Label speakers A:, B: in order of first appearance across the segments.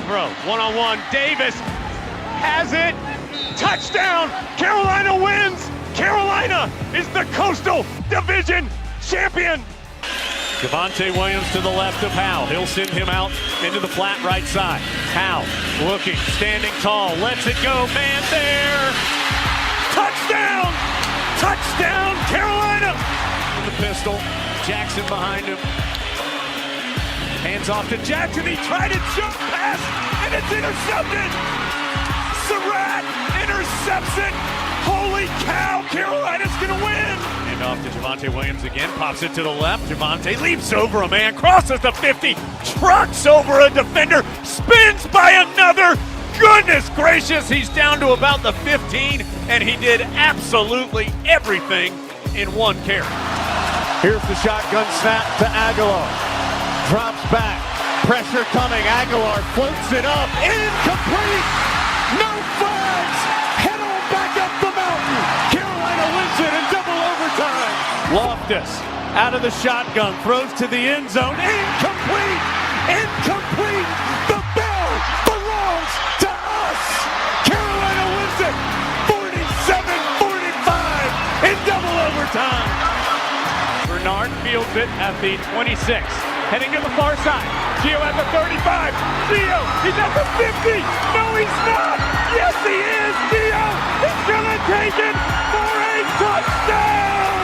A: throw. One-on-one. Davis has it. Touchdown. Carolina wins. Carolina is the Coastal Division champion. Javonte Williams to the left of Howe. He'll send him out into the flat right side. Howe looking, standing tall, lets it go, man there. Touchdown! Touchdown, Carolina! The pistol, Jackson behind him. Hands off to Jackson, he tried a jump pass, and it's intercepted! Surratt intercepts it! Holy cow, Carolina's gonna win! And off to Javonte Williams again, pops it to the left. Javonte leaps over a man, crosses the 50, trucks over a defender, spins by another. Goodness gracious, he's down to about the 15, and he did absolutely everything in one carry.
B: Here's the shotgun snap to Aguilar. Drops back, pressure coming, Aguilar floats it up, incomplete! No flags! Head on back up the mountain! Carolina wins it in double overtime! Loftus, out of the shotgun, throws to the end zone, incomplete! Incomplete! The bell belongs to us! Carolina wins it 47-45 in double overtime!
A: Bernard fields it at the 26. Heading to the far side. Gio at the 35. Gio, he's at the 50. No, he's not. Yes, he is. Gio is going to take it for a touchdown.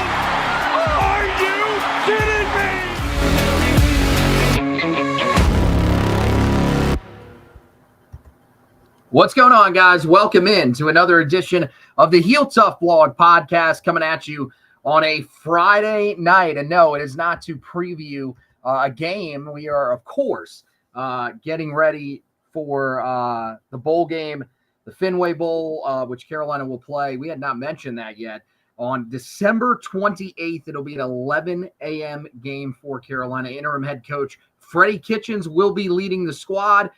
A: Are you kidding me?
C: What's going on, guys? Welcome in to another edition of the Heel Tough Blog podcast coming at you on a Friday night. And no, it is not to preview a game. We are, of course, getting ready for the bowl game, the Fenway Bowl, which Carolina will play. We had not mentioned that yet. On December 28th, it'll be an 11 a.m. game for Carolina. Interim head coach Freddie Kitchens will be leading the squad,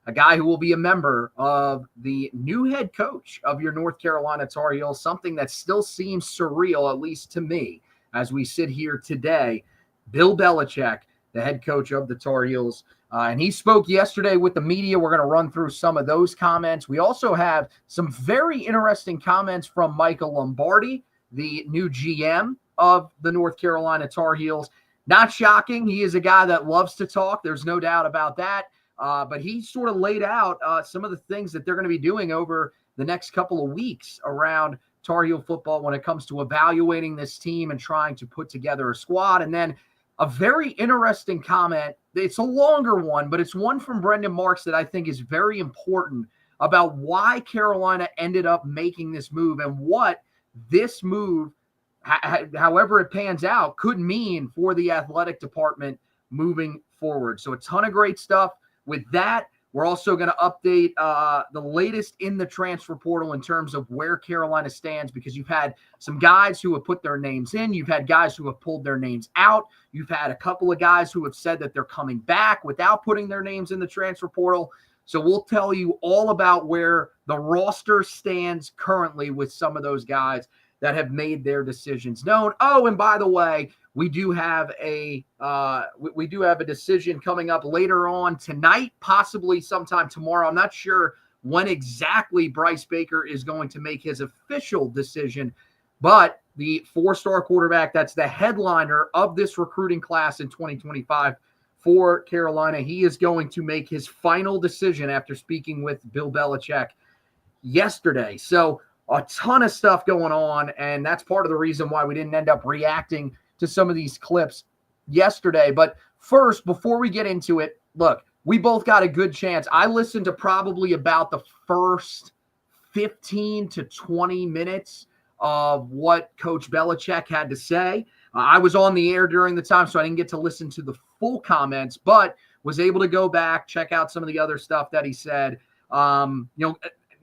C: a guy who will be a member of the new head coach of your North Carolina Tar Heels, something that still seems surreal, at least to me, as we sit here today. Bill Belichick, the head coach of the Tar Heels. And he spoke yesterday with the media. We're going to run through some of those comments. We also have some very interesting comments from Michael Lombardi, the new GM of the North Carolina Tar Heels. Not shocking. He is a guy that loves to talk. There's no doubt about that. But he sort of laid out some of the things that they're going to be doing over the next couple of weeks around Tar Heel football when it comes to evaluating this team and trying to put together a squad. And then a very interesting comment. It's a longer one, but it's one from Brendan Marks that I think is very important about why Carolina ended up making this move and what this move, however it pans out, could mean for the athletic department moving forward. So a ton of great stuff. With that, we're also going to update the latest in the transfer portal in terms of where Carolina stands, because you've had some guys who have put their names in. You've had guys who have pulled their names out. You've had a couple of guys who have said that they're coming back without putting their names in the transfer portal. So we'll tell you all about where the roster stands currently with some of those guys that have made their decisions known. Oh, and by the way, we do have a decision coming up later on tonight, possibly sometime tomorrow. I'm not sure when exactly Bryce Baker is going to make his official decision, but the four-star quarterback that's the headliner of this recruiting class in 2025 for Carolina, he is going to make his final decision after speaking with Bill Belichick yesterday. So a ton of stuff going on, and that's part of the reason why we didn't end up reacting to some of these clips yesterday. But first, before we get into it, look, we both got a good chance. I listened to probably about the first 15 to 20 minutes of what Coach Belichick had to say. I was on the air during the time, so I didn't get to listen to the full comments, but was able to go back, check out some of the other stuff that he said.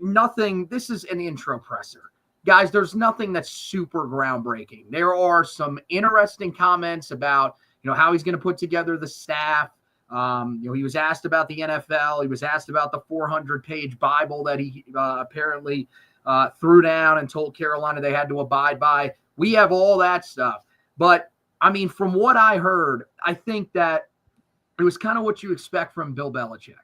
C: Nothing, this is an intro presser. Guys, there's nothing that's super groundbreaking. There are some interesting comments about, how he's going to put together the staff. He was asked about the NFL. He was asked about the 400-page Bible that he apparently threw down and told Carolina they had to abide by. We have all that stuff. But, from what I heard, I think that it was kind of what you expect from Bill Belichick.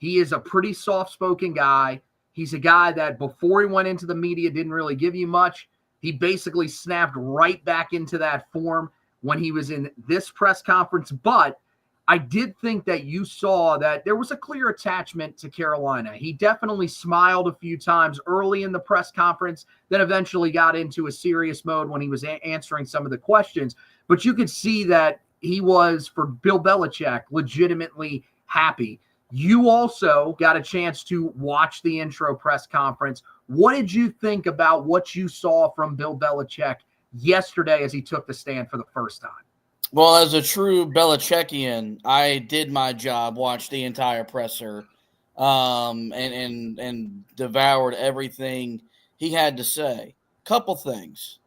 C: He is a pretty soft-spoken guy. He's a guy that before he went into the media didn't really give you much. He basically snapped right back into that form when he was in this press conference. But I did think that you saw that there was a clear attachment to Carolina. He definitely smiled a few times early in the press conference, then eventually got into a serious mode when he was answering some of the questions. But you could see that he was, for Bill Belichick, legitimately happy. You also got a chance to watch the intro press conference. What did you think about what you saw from Bill Belichick yesterday as he took the stand for the first time?
D: Well, as a true Belichickian, I did my job, watched the entire presser, and devoured everything he had to say. Couple things.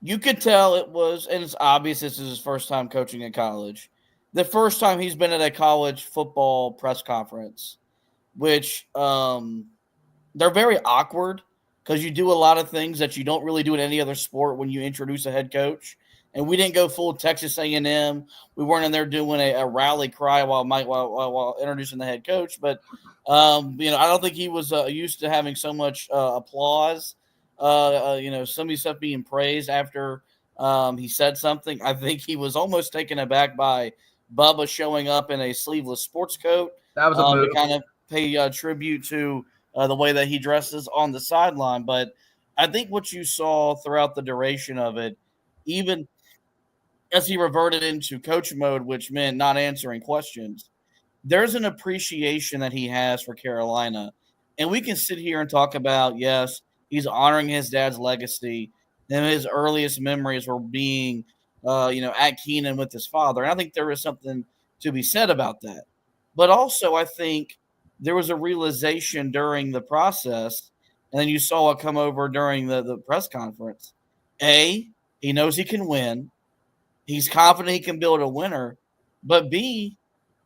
D: You could tell it was, and it's obvious this is his first time coaching at college. The first time he's been at a college football press conference, which they're very awkward because you do a lot of things that you don't really do in any other sport when you introduce a head coach. And we didn't go full Texas A&M. We weren't in there doing a rally cry while introducing the head coach. But I don't think he was used to having so much applause. Some of his stuff being praised after he said something. I think he was almost taken aback by Bubba showing up in a sleeveless sports coat.
C: That was a move.
D: To kind of pay tribute to the way that he dresses on the sideline. But I think what you saw throughout the duration of it, even as he reverted into coach mode, which meant not answering questions, there's an appreciation that he has for Carolina. And we can sit here and talk about, yes, he's honoring his dad's legacy, and his earliest memories were being, at Keenan with his father. And I think there is something to be said about that. But also, I think there was a realization during the process, and then you saw it come over during the press conference. A, he knows he can win. He's confident he can build a winner. But B,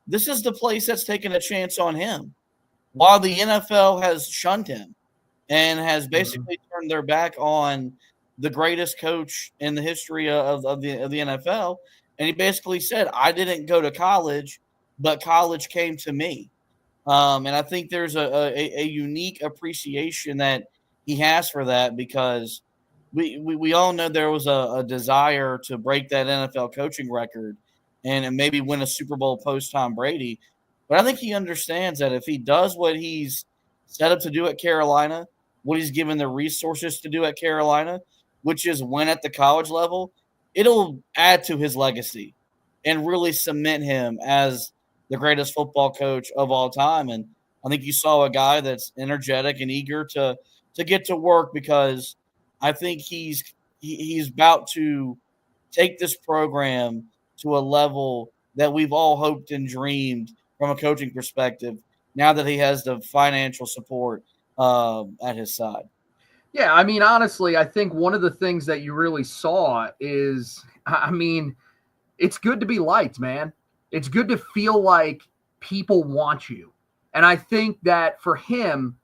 D: this is the place that's taken a chance on him. While the NFL has shunned him and has basically turned their back on the greatest coach in the history of the NFL, and he basically said, I didn't go to college, but college came to me. And I think there's a unique appreciation that he has for that, because we all know there was a desire to break that NFL coaching record and maybe win a Super Bowl post Tom Brady. But I think he understands that if he does what he's set up to do at Carolina, what he's given the resources to do at Carolina, which is win at the college level, it'll add to his legacy and really cement him as the greatest football coach of all time. And I think you saw a guy that's energetic and eager to get to work, because I think he's about to take this program to a level that we've all hoped and dreamed from a coaching perspective, now that he has the financial support at his side.
C: Yeah, I mean, honestly, I think one of the things that you really saw is, it's good to be liked, man. It's good to feel like people want you. And I think that for him,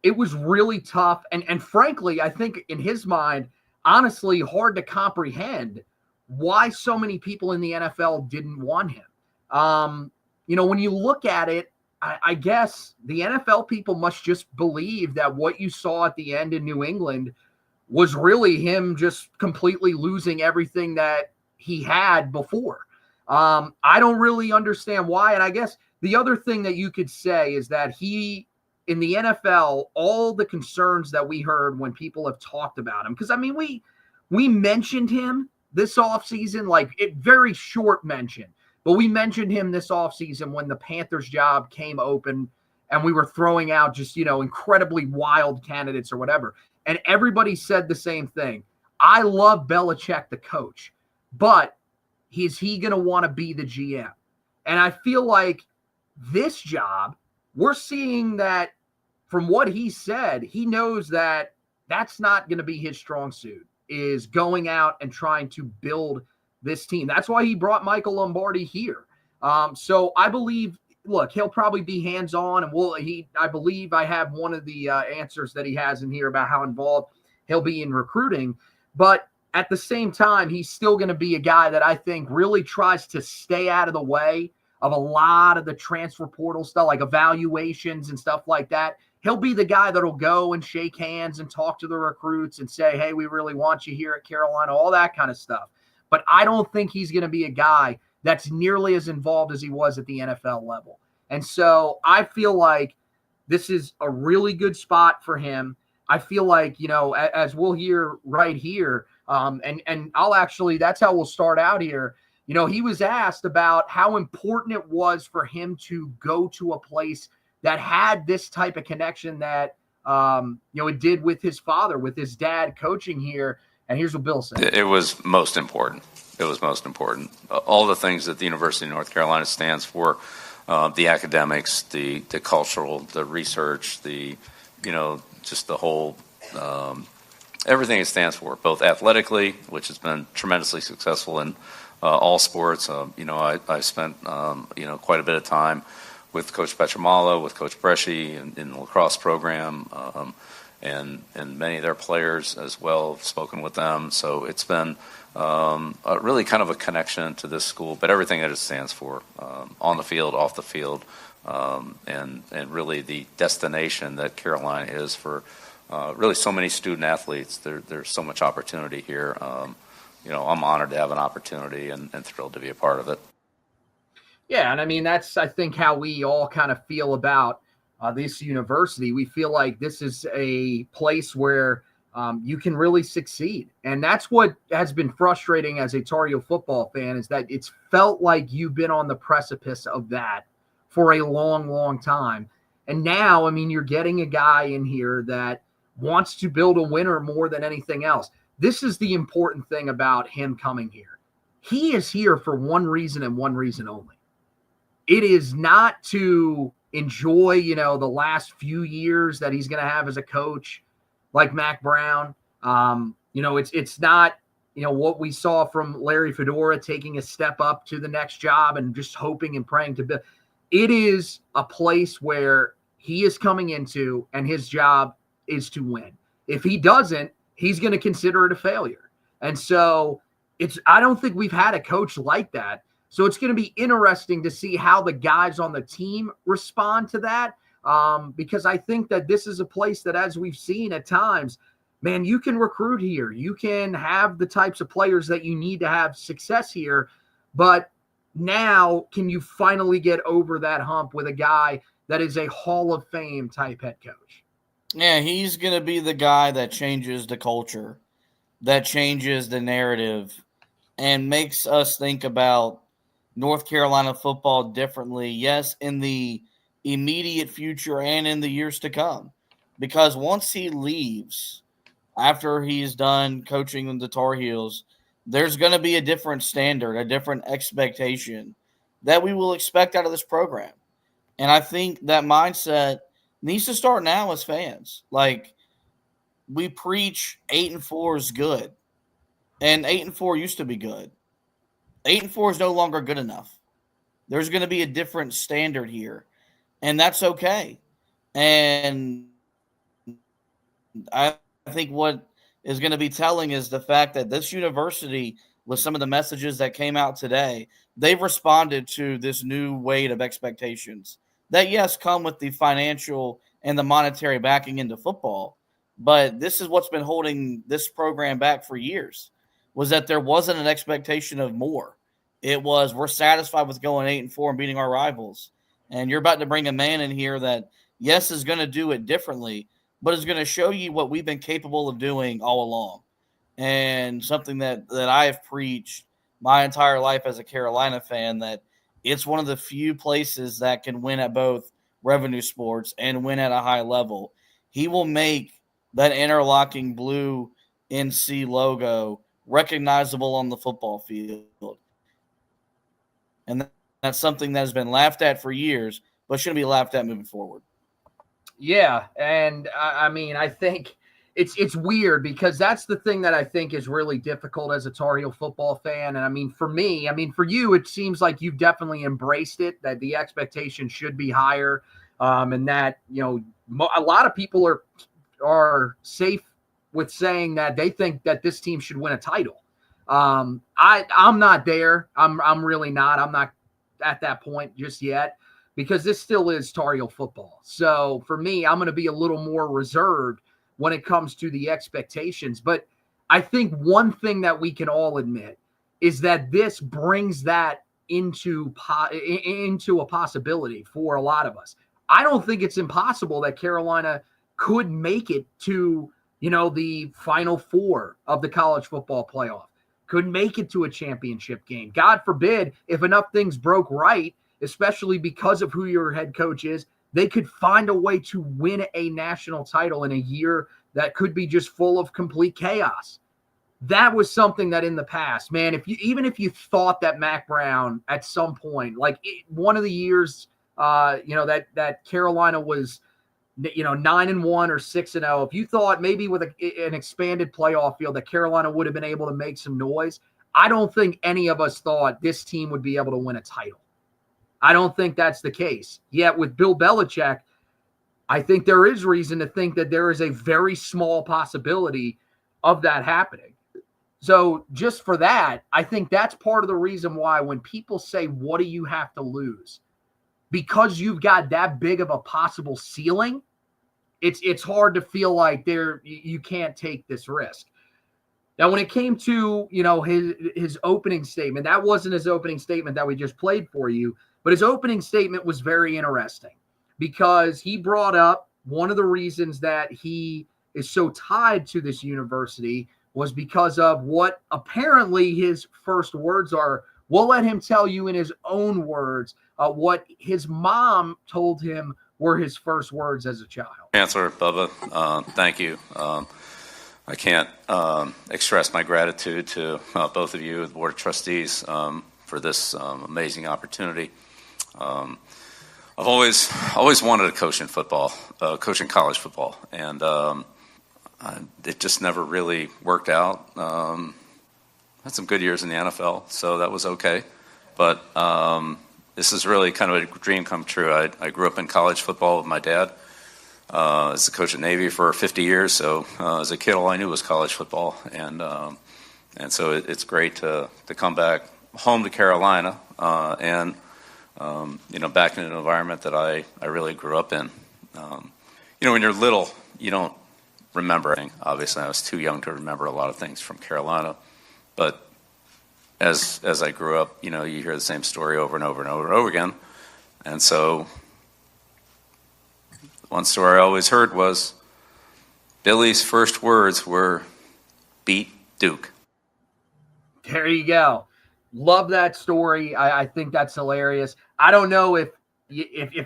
C: it was really tough. And frankly, I think in his mind, honestly, hard to comprehend why so many people in the NFL didn't want him. When you look at it, I guess the NFL people must just believe that what you saw at the end in New England was really him just completely losing everything that he had before. I don't really understand why. And I guess the other thing that you could say is that in the NFL, all the concerns that we heard when people have talked about him, because we mentioned him this offseason, like very short mention, but we mentioned him this offseason when the Panthers job came open and we were throwing out just, incredibly wild candidates or whatever. And everybody said the same thing. I love Belichick, the coach, but is he going to want to be the GM? And I feel like this job, we're seeing that from what he said, he knows that that's not going to be his strong suit, is going out and trying to build this team. That's why he brought Michael Lombardi here. So I believe, look, he'll probably be hands-on, and I believe I have one of the answers that he has in here about how involved he'll be in recruiting. But at the same time, he's still going to be a guy that I think really tries to stay out of the way of a lot of the transfer portal stuff, like evaluations and stuff like that. He'll be the guy that'll go and shake hands and talk to the recruits and say, hey, we really want you here at Carolina, all that kind of stuff. But I don't think he's going to be a guy that's nearly as involved as he was at the NFL level. And so I feel like this is a really good spot for him. I feel like, as we'll hear right here, and I'll actually, that's how we'll start out here. He was asked about how important it was for him to go to a place that had this type of connection that, it did with his father, with his dad coaching here. And here's what Bill said.
E: It was most important. It was most important. All the things that the University of North Carolina stands for, the academics, the cultural, the research, just the whole, everything it stands for, both athletically, which has been tremendously successful in all sports. I spent, quite a bit of time with Coach Petramala, with Coach Bresci in the lacrosse program, and many of their players as well. I've spoken with them. So it's been really kind of a connection to this school, but everything that it stands for, on the field, off the field, and really the destination that Carolina is for really so many student athletes. There's so much opportunity here. I'm honored to have an opportunity and thrilled to be a part of it.
C: Yeah, and I mean, that's, I think, how we all kind of feel about this university. We feel like this is a place where you can really succeed. And that's what has been frustrating as a Tar Heel football fan, is that it's felt like you've been on the precipice of that for a long, long time. And now, I mean, you're getting a guy in here that wants to build a winner more than anything else. This is the important thing about him coming here. He is here for one reason and one reason only. It is not to enjoy, the last few years that he's going to have as a coach like Mac Brown. It's not, what we saw from Larry Fedora taking a step up to the next job and just hoping and praying to build. It is a place where he is coming into, and his job is to win. If he doesn't, he's going to consider it a failure. And so I don't think we've had a coach like that. So it's going to be interesting to see how the guys on the team respond to that, because I think that this is a place that, as we've seen at times, man, you can recruit here. You can have the types of players that you need to have success here. But now, can you finally get over that hump with a guy that is a Hall of Fame type head coach?
D: Yeah, he's going to be the guy that changes the culture, that changes the narrative, and makes us think about North Carolina football differently, yes, in the immediate future and in the years to come. Because once he leaves, after he's done coaching the Tar Heels, there's going to be a different standard, a different expectation that we will expect out of this program. And I think that mindset needs to start now as fans. Like, we preach 8-4 is good, and 8-4 used to be good. 8-4 is no longer good enough. There's going to be a different standard here, and that's okay. And I think what is going to be telling is the fact that this university, with some of the messages that came out today, they've responded to this new weight of expectations that, yes, come with the financial and the monetary backing into football. But this is what's been holding this program back for years, was that there wasn't an expectation of more. It was, we're satisfied with going 8-4 and beating our rivals. And you're about to bring a man in here that, yes, is going to do it differently, but is going to show you what we've been capable of doing all along. And something that I have preached my entire life as a Carolina fan, that it's one of the few places that can win at both revenue sports and win at a high level. He will make that interlocking blue NC logo recognizable on the football field. And that's something that has been laughed at for years, but shouldn't be laughed at moving forward.
C: Yeah, and I mean, I think it's weird, because that's the thing that I think is really difficult as a Tar Heel football fan. And I mean, for me, for you, it seems like you've definitely embraced it, that the expectation should be higher, and that, a lot of people are safe with saying that they think that this team should win a title. I'm not there. I'm really not. at that point just yet, because this still is Tar Heel football. So for me, I'm going to be a little more reserved when it comes to the expectations. But I think one thing that we can all admit is that this brings that into a possibility for a lot of us. I don't think it's impossible that Carolina could make it to, the Final Four of the college football playoff, could make it to a championship game. God forbid, if enough things broke right, especially because of who your head coach is, they could find a way to win a national title in a year that could be just full of complete chaos. That was something that in the past, man, even if you thought that Mac Brown at some point, one of the years, that Carolina was, 9-1 or 6-0, if you thought maybe with an expanded playoff field that Carolina would have been able to make some noise, I don't think any of us thought this team would be able to win a title. I don't think that's the case. Yet with Bill Belichick, I think there is reason to think that there is a very small possibility of that happening. So just for that, I think that's part of the reason why when people say, what do you have to lose? Because you've got that big of a possible ceiling, it's hard to feel like you can't take this risk. Now, when it came to, his opening statement, that wasn't his opening statement that we just played for you, but his opening statement was very interesting because he brought up one of the reasons that he is so tied to this university was because of what apparently his first words are. We'll let him tell you in his own words what his mom told him were his first words as a child.
E: Chancellor Bubba, thank you. I can't express my gratitude to both of you, the Board of Trustees, for this amazing opportunity. I've always wanted to coach in football, coach in college football, and it just never really worked out. Had some good years in the NFL, so that was okay. But this is really kind of a dream come true. I grew up in college football with my dad. As a coach at Navy for 50 years, so as a kid, all I knew was college football, and so it's great to come back home to Carolina and back in an environment that I really grew up in. When you're little, you don't remember anything. Obviously, I was too young to remember a lot of things from Carolina, but as I grew up, you hear the same story over and over and over and over again, and so one story I always heard was Billy's first words were, "Beat Duke."
C: There you go. Love that story. I think that's hilarious. I don't know if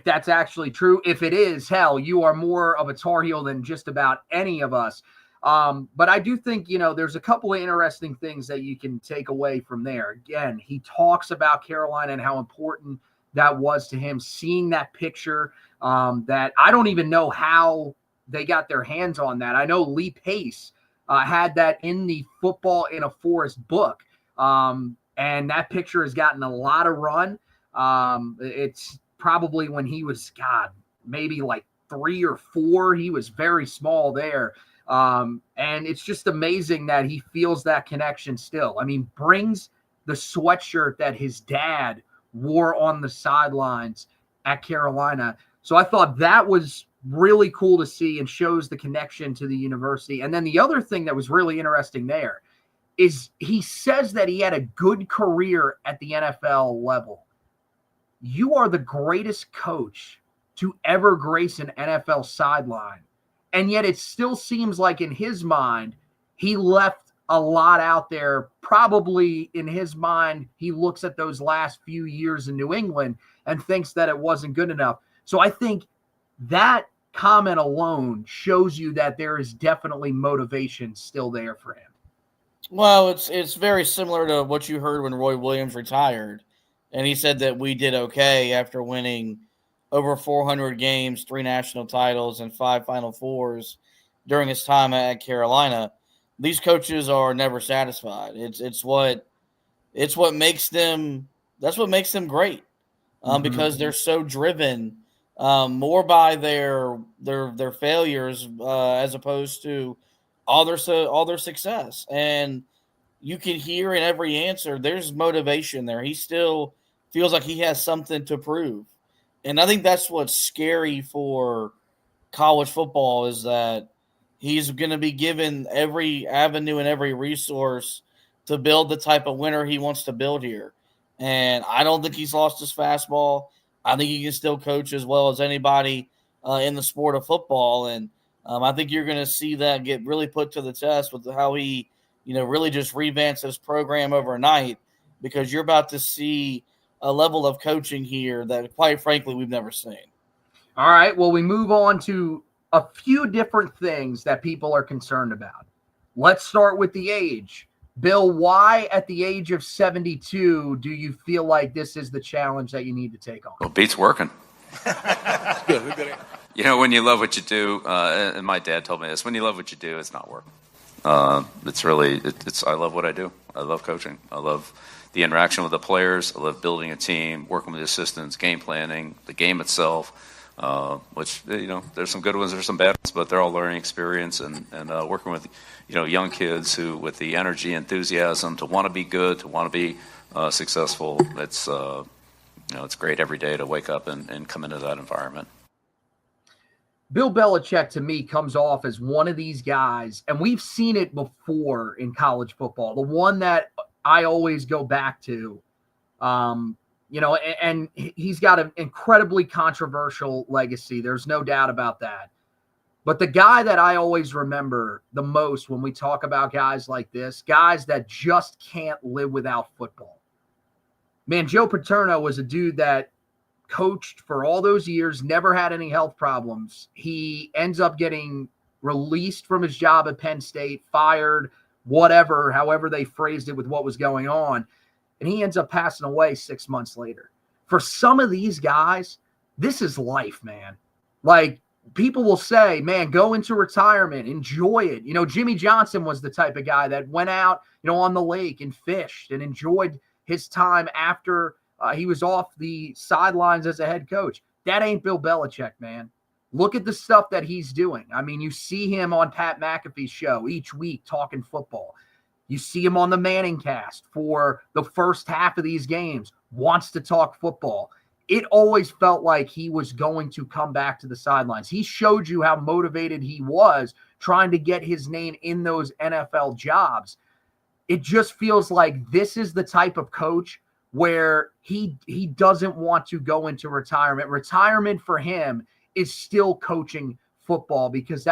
C: that's actually true. If it is, hell, you are more of a Tar Heel than just about any of us. But I do think, there's a couple of interesting things that you can take away from there. Again, he talks about Carolina and how important that was to him, seeing that picture that I don't even know how they got their hands on that. I know Lee Pace had that in the Football in a Forest book. And that picture has gotten a lot of run. It's probably when he was, maybe like 3 or 4. He was very small there. And it's just amazing that he feels that connection still. I mean, brings the sweatshirt that his dad wore on the sidelines at Carolina. So I thought that was really cool to see and shows the connection to the university. And then the other thing that was really interesting there is he says that he had a good career at the NFL level. You are the greatest coach to ever grace an NFL sideline. And yet it still seems like in his mind, he left a lot out there. Probably in his mind, he looks at those last few years in New England and thinks that it wasn't good enough. So I think that comment alone shows you that there is definitely motivation still there for him.
D: Well, it's very similar to what you heard when Roy Williams retired. And he said that we did okay after winning over 400 games, 3 national titles, and 5 Final Fours during his time at Carolina. These coaches are never satisfied. It's what makes them. That's what makes them great, because they're so driven more by their failures as opposed to all their success. And you can hear in every answer there's motivation there. He still feels like he has something to prove. And I think that's what's scary for college football is that he's going to be given every avenue and every resource to build the type of winner he wants to build here. And I don't think he's lost his fastball. I think he can still coach as well as anybody in the sport of football. And I think you're going to see that get really put to the test with how he, really just revamps his program overnight, because you're about to see a level of coaching here that, quite frankly, we've never seen.
C: All right, well, we move on to a few different things that people are concerned about. Let's start with the age. Bill, why at the age of 72 do you feel like this is the challenge that you need to take on?
E: Well, beats working. When you love what you do, and my dad told me this, when you love what you do, it's not work. It's I love what I do. I love coaching. I love the interaction with the players. I love building a team, working with the assistants, game planning, the game itself, which, there's some good ones, there's some bad ones, but they're all learning experience and working with, young kids who, with the energy, enthusiasm to want to be good, to want to be successful. It's great every day to wake up and come into that environment.
C: Bill Belichick, to me, comes off as one of these guys, and we've seen it before in college football. The one that I always go back to, and he's got an incredibly controversial legacy. There's no doubt about that. But the guy that I always remember the most when we talk about guys like this, guys that just can't live without football. Man, Joe Paterno was a dude that coached for all those years, never had any health problems. He ends up getting released from his job at Penn State, fired, whatever, however they phrased it with what was going on. And he ends up passing away 6 months later. For some of these guys, this is life, man. Like, people will say, man, go into retirement, enjoy it. Jimmy Johnson was the type of guy that went out, on the lake and fished and enjoyed his time after he was off the sidelines as a head coach. That ain't Bill Belichick, man. Look at the stuff that he's doing. I mean, you see him on Pat McAfee's show each week talking football. You see him on the Manning cast for the first half of these games, wants to talk football. It always felt like he was going to come back to the sidelines. He showed you how motivated he was trying to get his name in those NFL jobs. It just feels like this is the type of coach where he doesn't want to go into retirement. Retirement for him is still coaching football, because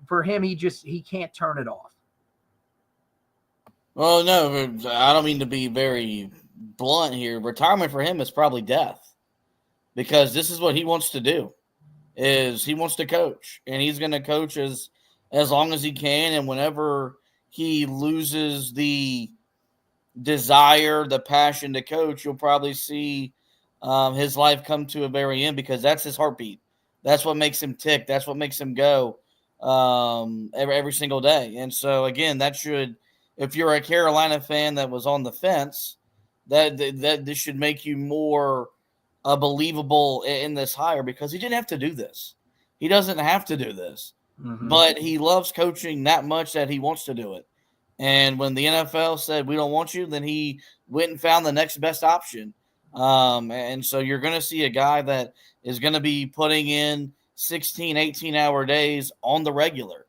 C: for him, he can't turn it off.
D: Well, no, I don't mean to be very blunt here. Retirement for him is probably death, because this is what he wants to do. Is he wants to coach, and he's going to coach as long as he can. And whenever he loses the desire, the passion to coach, you'll probably see his life come to a very end, because that's his heartbeat. That's what makes him tick. That's what makes him go every single day. And so, again, that should, if you're a Carolina fan that was on the fence, that this should make you more believable in this hire, because he didn't have to do this. He doesn't have to do this. Mm-hmm. But he loves coaching that much that he wants to do it. And when the NFL said, we don't want you, then he went and found the next best option. And so you're going to see a guy that is going to be putting in 16, 18-hour days on the regular.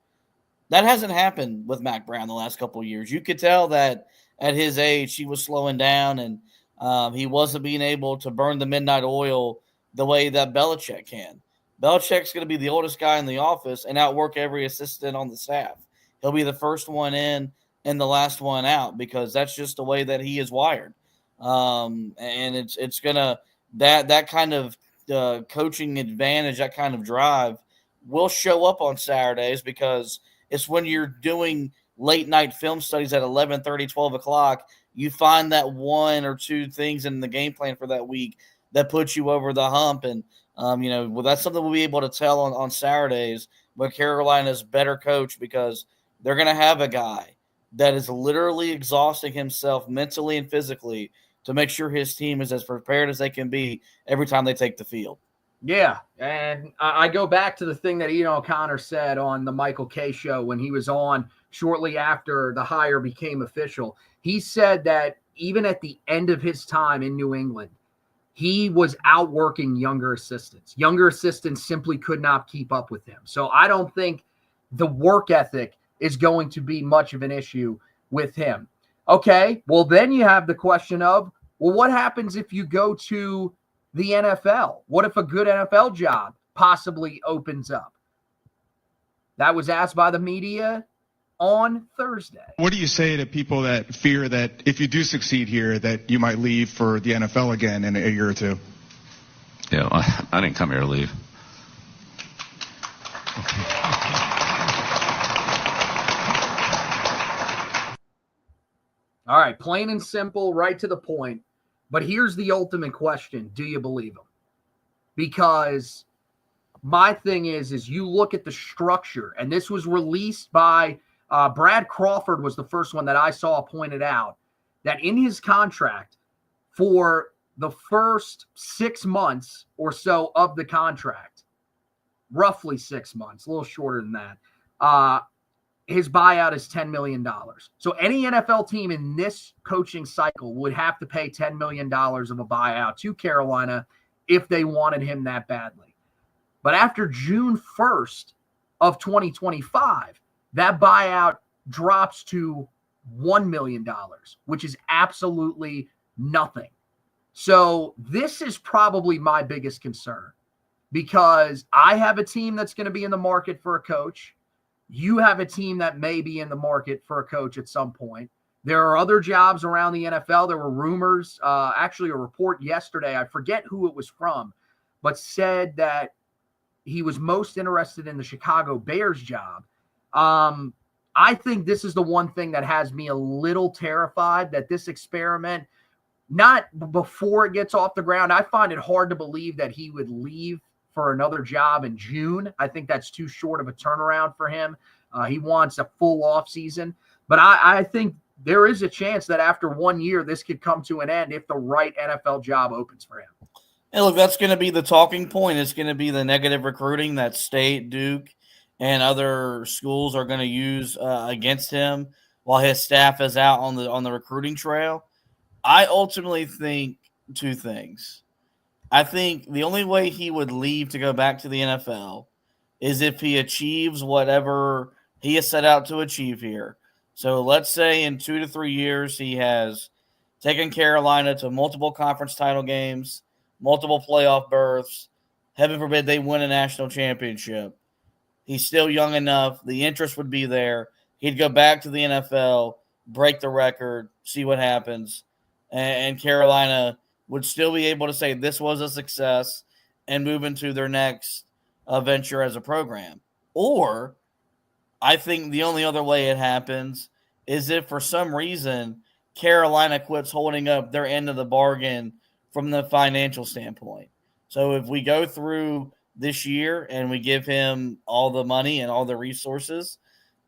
D: That hasn't happened with Mac Brown the last couple of years. You could tell that at his age he was slowing down, and he wasn't being able to burn the midnight oil the way that Belichick can. Belichick's going to be the oldest guy in the office and outwork every assistant on the staff. He'll be the first one in and the last one out, because that's just the way that he is wired. And it's going to – that kind of coaching advantage, that kind of drive will show up on Saturdays, because it's when you're doing late-night film studies at 11:30, 12 o'clock, you find that one or two things in the game plan for that week that puts you over the hump. And, that's something we'll be able to tell on Saturdays when Carolina's better coach, because they're going to have a guy that is literally exhausting himself mentally and physically to make sure his team is as prepared as they can be every time they take the field.
C: Yeah, and I go back to the thing that Ian O'Connor said on the Michael Kay show when he was on shortly after the hire became official. He said that even at the end of his time in New England, he was outworking younger assistants. Younger assistants simply could not keep up with him. So I don't think the work ethic is going to be much of an issue with him. Okay, well, then you have the question of, well, what happens if you go to the NFL? What if a good NFL job possibly opens up? That was asked by the media on Thursday.
F: What do you say to people that fear that if you do succeed here, that you might leave for the NFL again in a year or two?
G: Yeah, I didn't come here to leave.
C: All right, plain and simple, right to the point. But here's the ultimate question. Do you believe him? Because my thing is you look at the structure, and this was released by Brad Crawford was the first one that I saw pointed out, that in his contract for the first 6 months or so of the contract, roughly 6 months, a little shorter than that, his buyout is $10 million. So any NFL team in this coaching cycle would have to pay $10 million of a buyout to Carolina if they wanted him that badly. But after June 1st of 2025, that buyout drops to $1 million, which is absolutely nothing. So this is probably my biggest concern, because I have a team that's going to be in the market for a coach. You have a team that may be in the market for a coach at some point. There are other jobs around the NFL. There were rumors, actually a report yesterday, I forget who it was from, but said that he was most interested in the Chicago Bears job. I think this is the one thing that has me a little terrified, that this experiment, not before it gets off the ground. I find it hard to believe that he would leave for another job in June. I think that's too short of a turnaround for him. He wants a full off season, but I think there is a chance that after 1 year, this could come to an end if the right NFL job opens for him.
D: And look, that's going to be the talking point. It's going to be the negative recruiting that State, Duke, and other schools are going to use against him while his staff is out on the recruiting trail. I ultimately think two things. I think the only way he would leave to go back to the NFL is if he achieves whatever he has set out to achieve here. So let's say in 2 to 3 years he has taken Carolina to multiple conference title games, multiple playoff berths. Heaven forbid they win a national championship. He's still young enough. The interest would be there. He'd go back to the NFL, break the record, see what happens. And Carolina would still be able to say this was a success and move into their next venture as a program. Or I think the only other way it happens is if for some reason Carolina quits holding up their end of the bargain from the financial standpoint. So if we go through this year and we give him all the money and all the resources,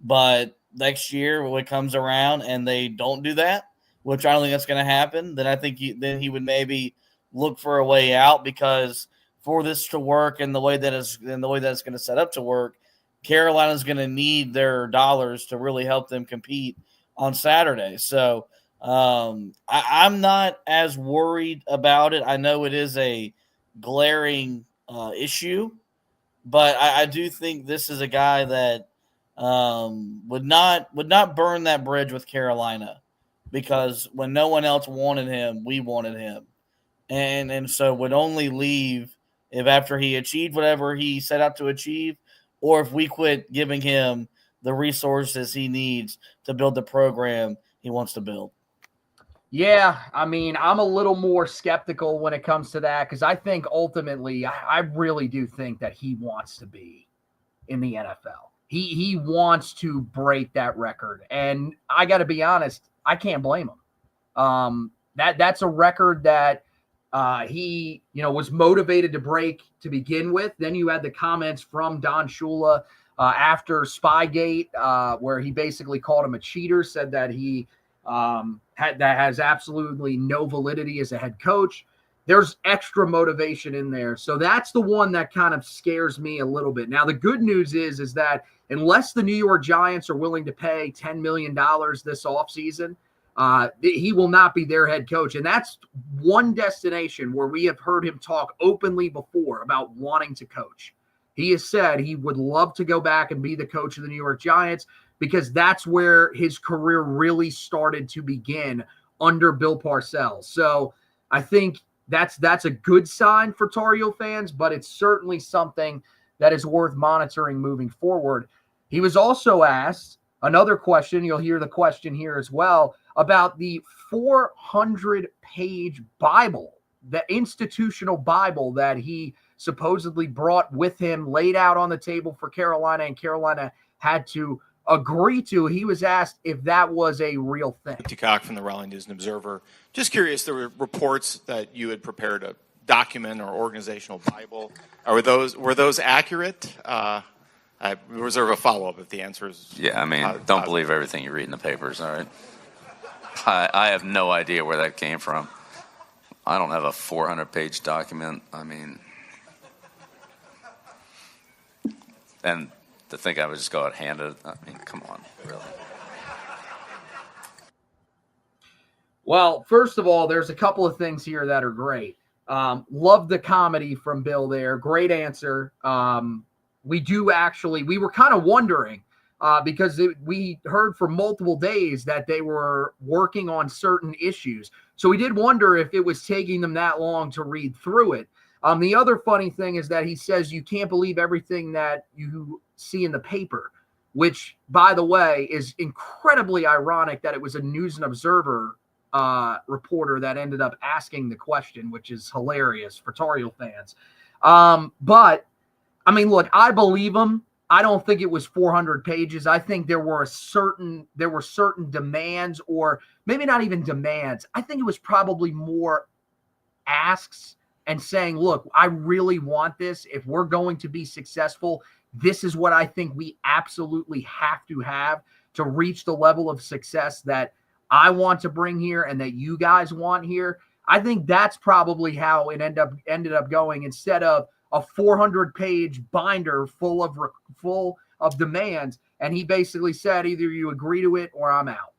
D: but next year when it comes around and they don't do that, which I don't think that's going to happen, then I think he would maybe look for a way out, because for this to work and the way that it's going to set up to work, Carolina's going to need their dollars to really help them compete on Saturday. So I'm not as worried about it. I know it is a glaring issue, but I do think this is a guy that would not burn that bridge with Carolina, because when no one else wanted him, we wanted him. And so would only leave if after he achieved whatever he set out to achieve, or if we quit giving him the resources he needs to build the program he wants to build.
C: Yeah, I mean, I'm a little more skeptical when it comes to that, because I think ultimately, I really do think that he wants to be in the NFL. He wants to break that record. And I got to be honest, I can't blame him. That's a record that he, was motivated to break to begin with. Then you had the comments from Don Shula after Spygate, where he basically called him a cheater, said that he that has absolutely no validity as a head coach. There's extra motivation in there. So that's the one that kind of scares me a little bit. Now, the good news is that unless the New York Giants are willing to pay $10 million this offseason, he will not be their head coach. And that's one destination where we have heard him talk openly before about wanting to coach. He has said he would love to go back and be the coach of the New York Giants because that's where his career really started to begin under Bill Parcells. So I think that's a good sign for Tar Heel fans, but it's certainly something that is worth monitoring moving forward. He was also asked another question, you'll hear the question here as well, about the 400-page Bible, the institutional Bible that he supposedly brought with him, laid out on the table for Carolina, and Carolina had to agree to. He was asked if that was a real thing.
H: Cock from the Raleigh News and Observer. Just curious, there were reports that you had prepared a document or organizational Bible. Were those accurate? I reserve a follow-up if the answer is...
E: Yeah, I mean, don't believe everything you read in the papers, all right? I have no idea where that came from. I don't have a 400-page document. I mean... And to think I would just go out and hand it, I mean, come on, really.
C: Well, first of all, there's a couple of things here that are great. Love the comedy from Bill there. Great answer. We were kind of wondering because we heard for multiple days that they were working on certain issues. So we did wonder if it was taking them that long to read through it. The other funny thing is that he says you can't believe everything that you see in the paper, which, by the way, is incredibly ironic that it was a News and Observer reporter that ended up asking the question, which is hilarious for Tar Heel fans. But, I mean, look, I believe him. I don't think it was 400 pages. I think there were certain demands, or maybe not even demands. I think it was probably more asks and saying, look, I really want this. If we're going to be successful, this is what I think we absolutely have to reach the level of success that I want to bring here and that you guys want here. I think that's probably how it ended up going, instead of a 400-page binder full of demands. And he basically said, either you agree to it or I'm out.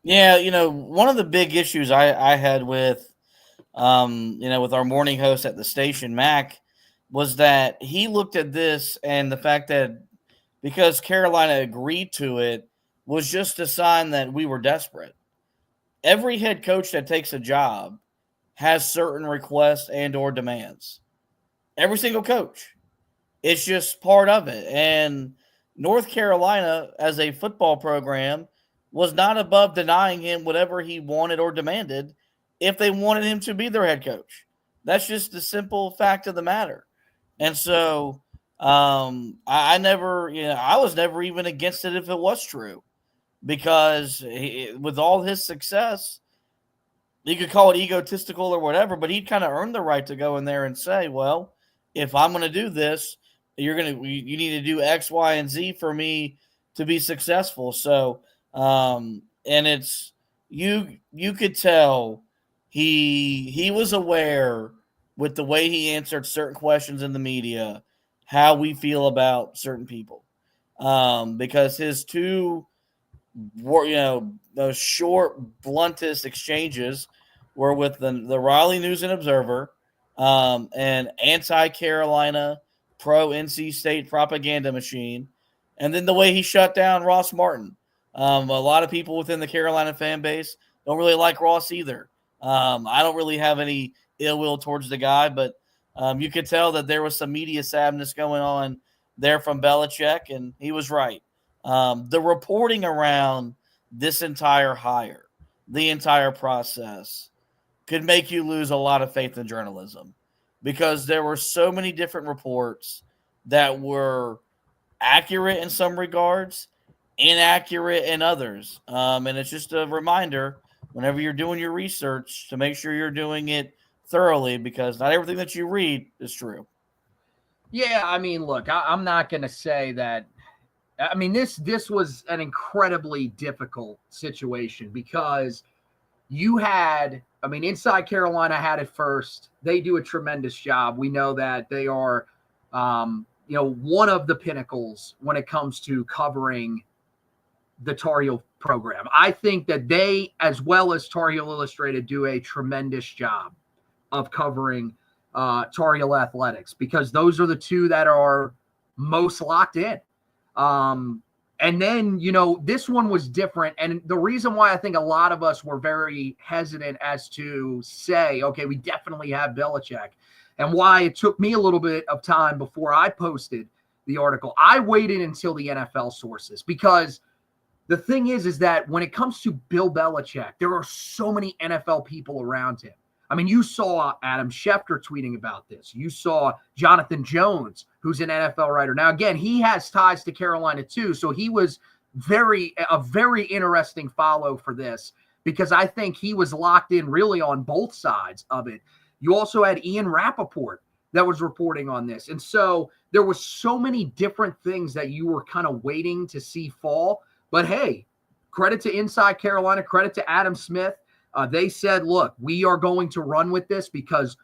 D: Yeah, one of the big issues I had with with our morning host at the station, Mac, was that he looked at this and the fact that because Carolina agreed to it was just a sign that we were desperate. Every head coach that takes a job has certain requests and or demands. Every single coach. It's just part of it. And North Carolina, as a football program, was not above denying him whatever he wanted or demanded if they wanted him to be their head coach. That's just the simple fact of the matter. And so I was never even against it if it was true, because with all his success, you could call it egotistical or whatever, but he'd kind of earned the right to go in there and say, well, if I'm going to do this, you need to do X, Y, and Z for me to be successful. So, and it's, you could tell he was aware with the way he answered certain questions in the media, how we feel about certain people. Because his two, those short, bluntest exchanges were with the Raleigh News and Observer, and anti-Carolina, pro-NC State propaganda machine, and then the way he shut down Ross Martin. A lot of people within the Carolina fan base don't really like Ross either. I don't really have any ill will towards the guy, but you could tell that there was some media sadness going on there from Belichick, and he was right. The reporting around this entire hire, the entire process, could make you lose a lot of faith in journalism, because there were so many different reports that were accurate in some regards, inaccurate in others. And it's just a reminder, whenever you're doing your research, to make sure you're doing it thoroughly, because not everything that you read is true.
C: Yeah, I mean, look, I'm not going to say that. I mean, this was an incredibly difficult situation, because you had, I mean, Inside Carolina had it first. They do a tremendous job. We know that they are, one of the pinnacles when it comes to covering the Tar Heel program. I think that they, as well as Tar Heel Illustrated, do a tremendous job of covering Tar Heel athletics, because those are the two that are most locked in. And then, this one was different. And the reason why I think a lot of us were very hesitant as to say, okay, we definitely have Belichick, and why it took me a little bit of time before I posted the article. I waited until the NFL sources, because the thing is that when it comes to Bill Belichick, there are so many NFL people around him. I mean, you saw Adam Schefter tweeting about this. You saw Jonathan Jones, who's an NFL writer. Now, again, he has ties to Carolina too, so he was a very interesting follow for this, because I think he was locked in really on both sides of it. You also had Ian Rappaport that was reporting on this. And so there was so many different things that you were kind of waiting to see fall. But hey, credit to Inside Carolina, credit to Adam Smith. They said, look, we are going to run with this because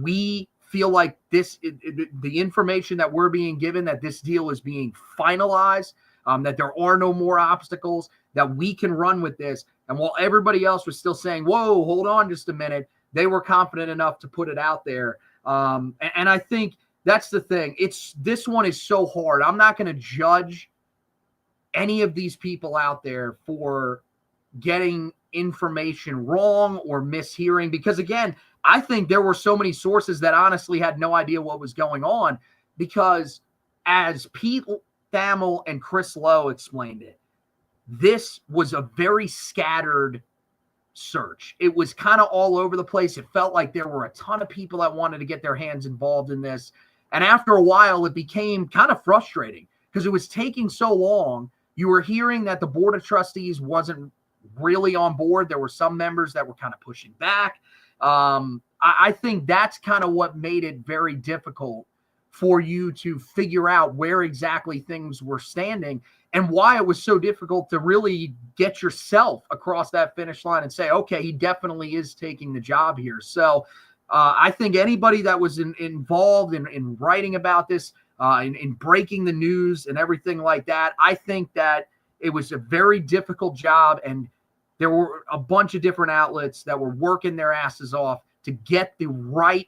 C: we feel like the information that we're being given, that this deal is being finalized, that there are no more obstacles, that we can run with this. And while everybody else was still saying, whoa, hold on just a minute, they were confident enough to put it out there. And I think that's the thing. This one is so hard. I'm not going to judge any of these people out there for getting information wrong or mishearing, because again, I think there were so many sources that honestly had no idea what was going on, because as Pete Thamel and Chris Lowe explained it, this was a very scattered search. It was kind of all over the place. It felt like there were a ton of people that wanted to get their hands involved in this, and after a while it became kind of frustrating because it was taking so long. You were hearing that the board of trustees wasn't really on board. There were some members that were kind of pushing back. I think that's kind of what made it very difficult for you to figure out where exactly things were standing, and why it was so difficult to really get yourself across that finish line and say, okay, he definitely is taking the job here. So I think anybody that was involved in writing about this, in breaking the news and everything like that, I think that it was a very difficult job, and there were a bunch of different outlets that were working their asses off to get the right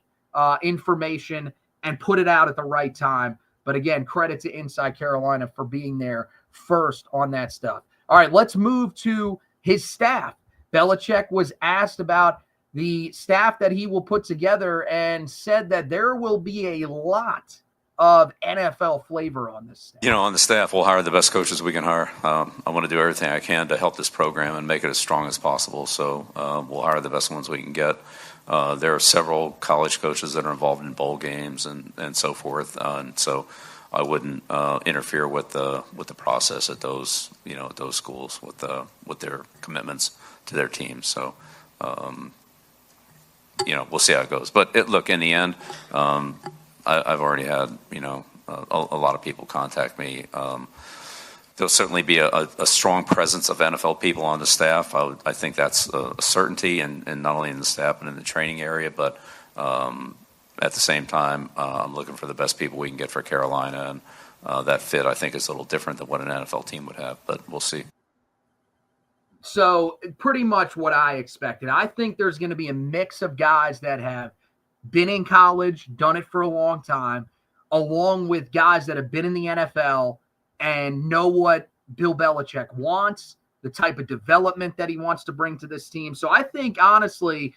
C: information and put it out at the right time. But again, credit to Inside Carolina for being there first on that stuff. All right, let's move to his staff. Belichick was asked about the staff that he will put together and said that there will be a lot of NFL flavor on this staff.
E: On the staff, we'll hire the best coaches we can hire. I want to do everything I can to help this program and make it as strong as possible. So we'll hire the best ones we can get. There are several college coaches that are involved in bowl games and so forth. And so I wouldn't interfere with the process at those schools with their commitments to their teams. So we'll see how it goes. But look, in the end, I've already had a lot of people contact me. There'll certainly be a strong presence of NFL people on the staff. I think that's a certainty, and not only in the staff but in the training area. But at the same time, I'm looking for the best people we can get for Carolina, and that fit I think is a little different than what an NFL team would have. But we'll see.
C: So pretty much what I expected. I think there's going to be a mix of guys that have been in college, done it for a long time, along with guys that have been in the NFL and know what Bill Belichick wants, the type of development that he wants to bring to this team. So I think, honestly,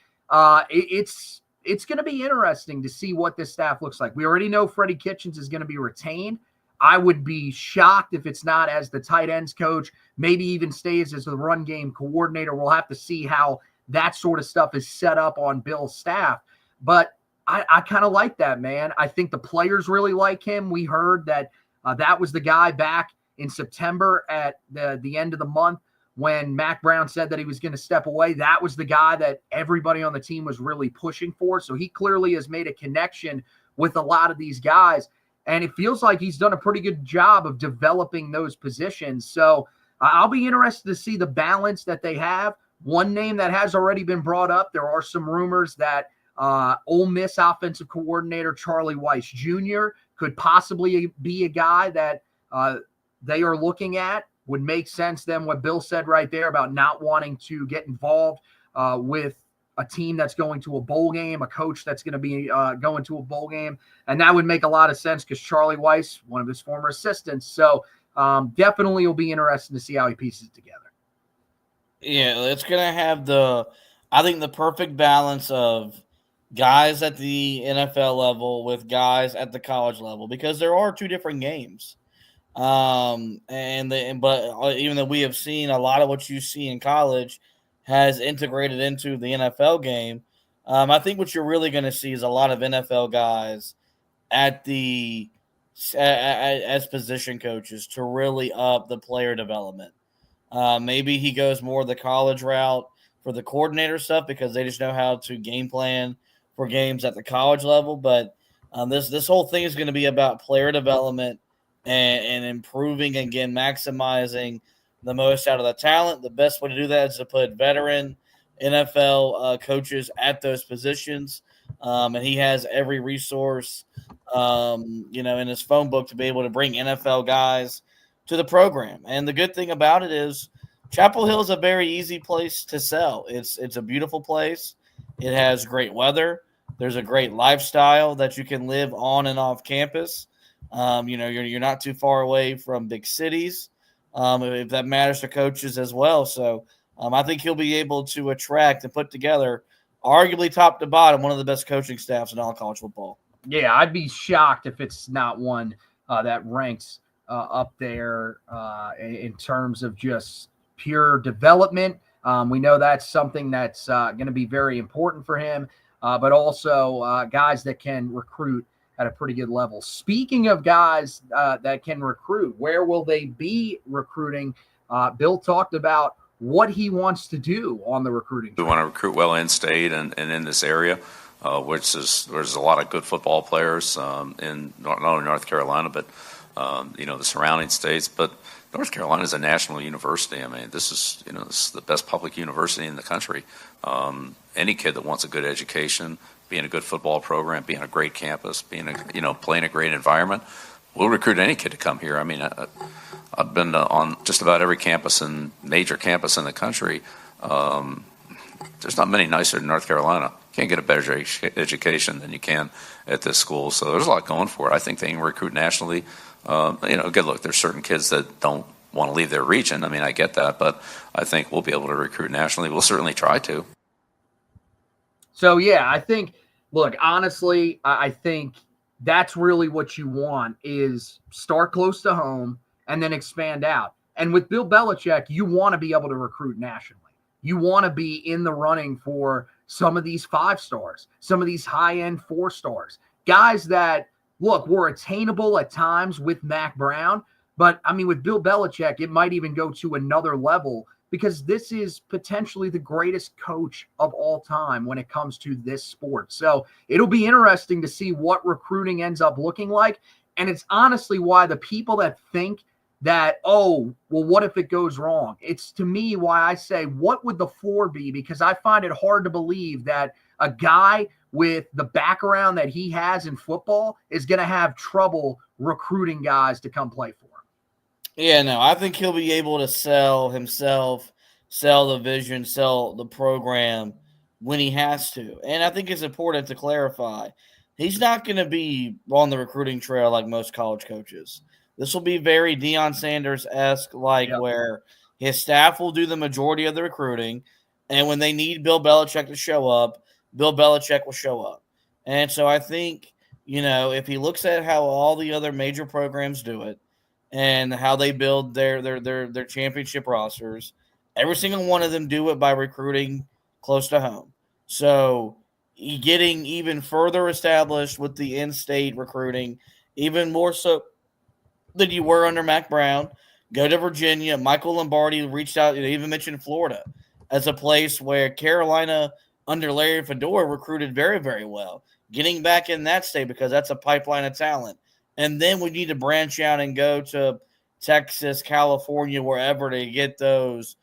C: it's going to be interesting to see what this staff looks like. We already know Freddie Kitchens is going to be retained. I would be shocked if it's not as the tight ends coach, maybe even stays as the run game coordinator. We'll have to see how that sort of stuff is set up on Bill's staff. But I kind of like that, man. I think the players really like him. We heard that that was the guy back in September at the end of the month when Mac Brown said that he was going to step away. That was the guy that everybody on the team was really pushing for. So he clearly has made a connection with a lot of these guys. And it feels like he's done a pretty good job of developing those positions. So I'll be interested to see the balance that they have. One name that has already been brought up, there are some rumors that Ole Miss offensive coordinator Charlie Weiss Jr. could possibly be a guy that they are looking at. would make sense then what Bill said right there about not wanting to get involved with a team that's going to a bowl game, a coach that's going to be going to a bowl game. And that would make a lot of sense because Charlie Weiss, one of his former assistants. So definitely will be interesting to see how he pieces it together.
D: Yeah, it's going to have the perfect balance of guys at the NFL level with guys at the college level, because there are two different games. But even though we have seen a lot of what you see in college has integrated into the NFL game, I think what you're really going to see is a lot of NFL guys at as position coaches to really up the player development. Maybe he goes more the college route for the coordinator stuff because they just know how to game plan for games at the college level. But this whole thing is going to be about player development and improving, again, maximizing the most out of the talent. The best way to do that is to put veteran NFL coaches at those positions. And he has every resource, in his phone book to be able to bring NFL guys to the program. And the good thing about it is Chapel Hill is a very easy place to sell. It's a beautiful place. It has great weather. There's a great lifestyle that you can live on and off campus. You're not too far away from big cities, if that matters to coaches as well. So I think he'll be able to attract and put together, arguably top to bottom, one of the best coaching staffs in all college football.
C: Yeah, I'd be shocked if it's not one that ranks up there in terms of just pure development. We know that's something that's going to be very important for him, but also guys that can recruit at a pretty good level. Speaking of guys that can recruit, where will they be recruiting? Bill talked about what he wants to do on the recruiting.
E: We want to recruit well in-state and in this area, there's a lot of good football players in not only North Carolina, but the surrounding states. But North Carolina is a national university. I mean, this is the best public university in the country. Any kid that wants a good education, being a good football program, being a great campus, playing a great environment, we'll recruit any kid to come here. I mean, I've been on just about every major campus in the country. There's not many nicer than North Carolina. You can't get a better education than you can at this school. So there's a lot going for it. I think they can recruit nationally. Good look, there's certain kids that don't want to leave their region. I mean, I get that, but I think we'll be able to recruit nationally. We'll certainly try to.
C: So, yeah, I think, look, honestly, I think that's really what you want is start close to home and then expand out. And with Bill Belichick, you want to be able to recruit nationally. You want to be in the running for some of these 5 stars, some of these high-end 4 stars, guys that, look, were attainable at times with Mac Brown. But, I mean, with Bill Belichick, it might even go to another level because this is potentially the greatest coach of all time when it comes to this sport. So it'll be interesting to see what recruiting ends up looking like. And it's honestly why the people that think that, oh, well, what if it goes wrong? It's to me why I say, what would the floor be? Because I find it hard to believe that a guy with the background that he has in football is going to have trouble recruiting guys to come play for him.
D: Yeah, no, I think he'll be able to sell himself, sell the vision, sell the program when he has to. And I think it's important to clarify, he's not going to be on the recruiting trail like most college coaches. This will be very Deion Sanders-esque, where his staff will do the majority of the recruiting, and when they need Bill Belichick to show up, Bill Belichick will show up. And so I think, if he looks at how all the other major programs do it and how they build their championship rosters, every single one of them do it by recruiting close to home. So getting even further established with the in-state recruiting, even more so than you were under Mac Brown. Go to Virginia. Michael Lombardi reached out, even mentioned Florida as a place where Carolina under Larry Fedora recruited very, very well. Getting back in that state because that's a pipeline of talent. And then we need to branch out and go to Texas, California, wherever to get those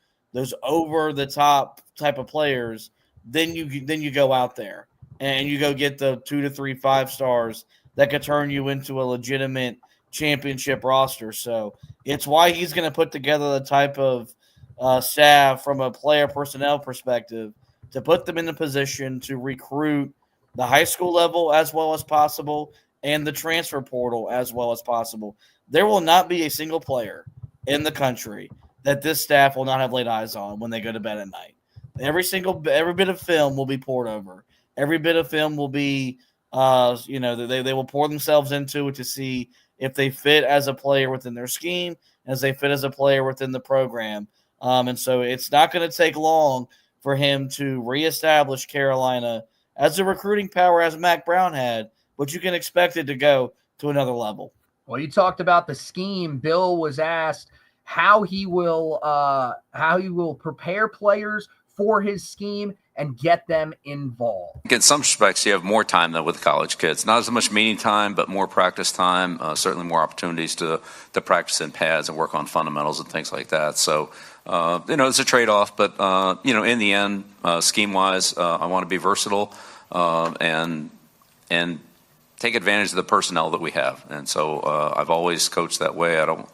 D: over-the-top type of players. Then you go out there and you go get the 2 to 3 5 stars that could turn you into a legitimate championship roster. So it's why he's going to put together the type of staff from a player personnel perspective to put them in a position to recruit the high school level as well as possible and the transfer portal as well as possible. There will not be a single player in the country that this staff will not have laid eyes on when they go to bed at night. Every bit of film will be poured over. Every bit of film will be, they will pour themselves into it to see if they fit as a player within their scheme, as they fit as a player within the program. And so it's not going to take long for him to reestablish Carolina as a recruiting power as Mac Brown had, but you can expect it to go to another level.
C: Well, you talked about the scheme. Bill was asked how he will prepare players for his scheme and get them involved.
E: In some respects, you have more time than with college kids. Not as much meeting time, but more practice time. Certainly more opportunities to practice in pads and work on fundamentals and things like that. So, it's a trade-off. But, in the end, scheme-wise, I want to be versatile and take advantage of the personnel that we have. And so I've always coached that way. I don't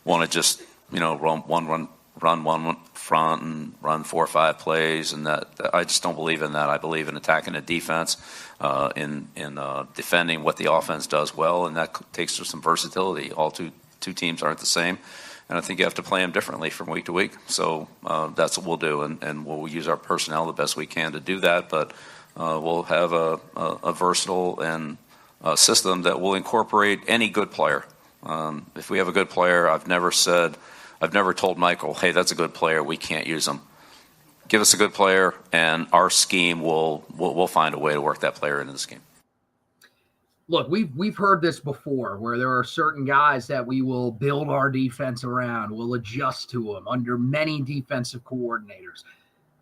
E: want to just, run one front and run 4 or 5 plays, and that I just don't believe in that. I believe in attacking a defense, in defending what the offense does well, and that takes some versatility. All two teams aren't the same, and I think you have to play them differently from week to week. So that's what we'll do, and we'll use our personnel the best we can to do that. But we'll have a versatile and system that will incorporate any good player. If we have a good player, I've never told Michael, hey, that's a good player, we can't use him. Give us a good player, and our scheme we'll find a way to work that player into the scheme.
C: Look, we've heard this before, where there are certain guys that we will build our defense around, we'll adjust to them under many defensive coordinators.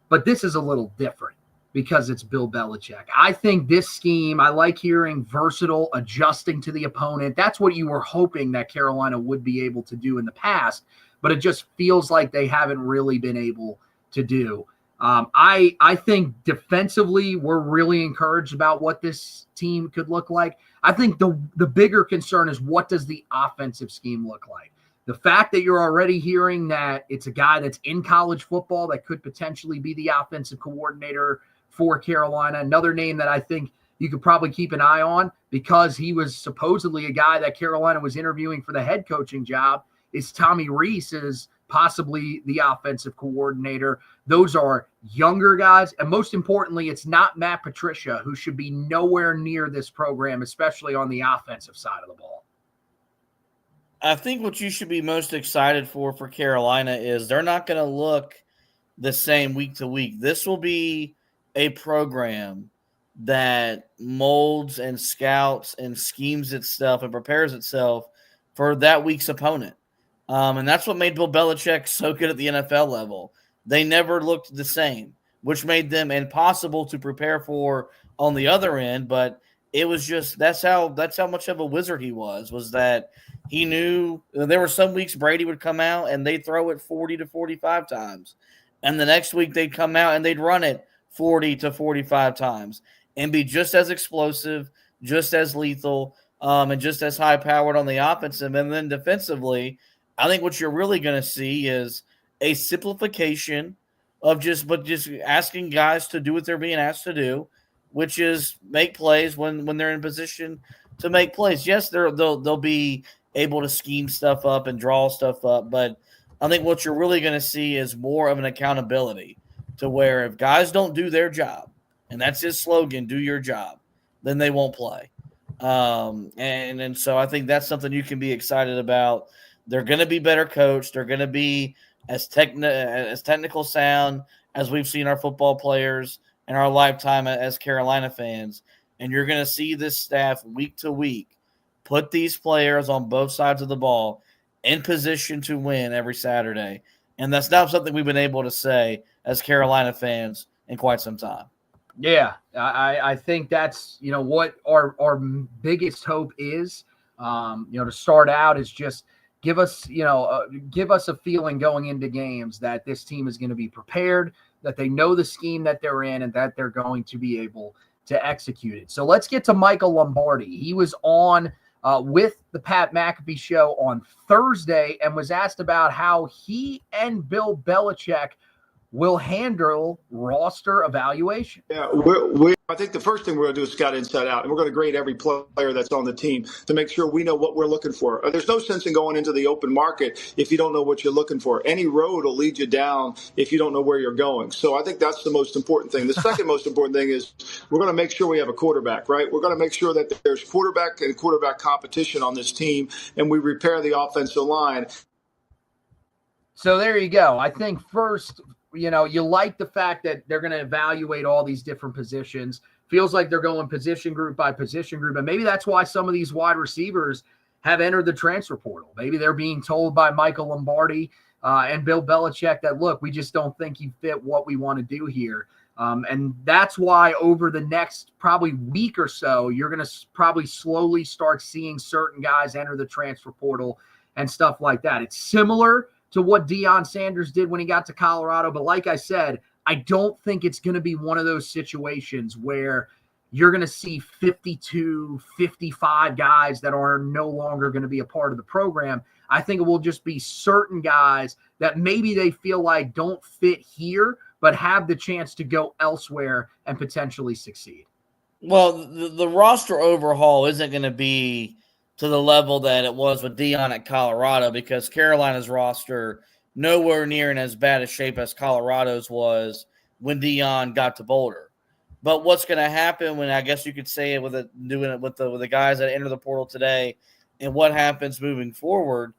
C: But this is a little different because it's Bill Belichick. I think this scheme, I like hearing versatile, adjusting to the opponent. That's what you were hoping that Carolina would be able to do in the past, but it just feels like they haven't really been able to do. I think defensively, we're really encouraged about what this team could look like. I think the bigger concern is, what does the offensive scheme look like? The fact that you're already hearing that it's a guy that's in college football that could potentially be the offensive coordinator for Carolina, another name that I think you could probably keep an eye on because he was supposedly a guy that Carolina was interviewing for the head coaching job, is Tommy Rees is possibly the offensive coordinator. Those are younger guys. And most importantly, it's not Matt Patricia, who should be nowhere near this program, especially on the offensive side of the ball.
D: I think what you should be most excited for Carolina is they're not going to look the same week to week. This will be a program that molds and scouts and schemes itself and prepares itself for that week's opponent. And that's what made Bill Belichick so good at the NFL level. They never looked the same, which made them impossible to prepare for on the other end. But it was just that's how much of a wizard he was that he knew there were some weeks Brady would come out and they'd throw it 40 to 45 times. And the next week they'd come out and they'd run it 40 to 45 times and be just as explosive, just as lethal, and just as high-powered on the offensive. And then defensively, I think what you're really going to see is a simplification of just asking guys to do what they're being asked to do, which is make plays when they're in position to make plays. Yes, they'll be able to scheme stuff up and draw stuff up, but I think what you're really going to see is more of an accountability to where if guys don't do their job, and that's his slogan, do your job, then they won't play. And so I think that's something you can be excited about. They're going to be better coached. They're going to be as technical sound as we've seen our football players in our lifetime as Carolina fans. And you're going to see this staff week to week put these players on both sides of the ball in position to win every Saturday. And that's not something we've been able to say as Carolina fans in quite some time.
C: Yeah, I think that's, what our biggest hope is, to start out is just give us a feeling going into games that this team is going to be prepared, that they know the scheme that they're in, and that they're going to be able to execute it. So let's get to Michael Lombardi. He was on with the Pat McAfee show on Thursday and was asked about how he and Bill Belichick will handle roster evaluation.
I: Yeah, I think the first thing we're going to do is scout inside out, and we're going to grade every player that's on the team to make sure we know what we're looking for. There's no sense in going into the open market if you don't know what you're looking for. Any road will lead you down if you don't know where you're going. So I think that's the most important thing. The second most important thing is we're going to make sure we have a quarterback, right? We're going to make sure that there's quarterback and quarterback competition on this team, and we repair the offensive line.
C: So there you go. I think first, you like the fact that they're going to evaluate all these different positions. Feels like they're going position group by position group. And maybe that's why some of these wide receivers have entered the transfer portal. Maybe they're being told by Michael Lombardi and Bill Belichick that, look, we just don't think you fit what we want to do here. And that's why over the next probably week or so, you're going to probably slowly start seeing certain guys enter the transfer portal and stuff like that. It's similar to what Deion Sanders did when he got to Colorado. But like I said, I don't think it's going to be one of those situations where you're going to see 52, 55 guys that are no longer going to be a part of the program. I think it will just be certain guys that maybe they feel like don't fit here, but have the chance to go elsewhere and potentially succeed.
D: Well, the roster overhaul isn't going to be to the level that it was with Deion at Colorado, because Carolina's roster nowhere near in as bad a shape as Colorado's was when Deion got to Boulder. But what's going to happen when, I guess you could say it with doing it with the guys that enter the portal today, and what happens moving forward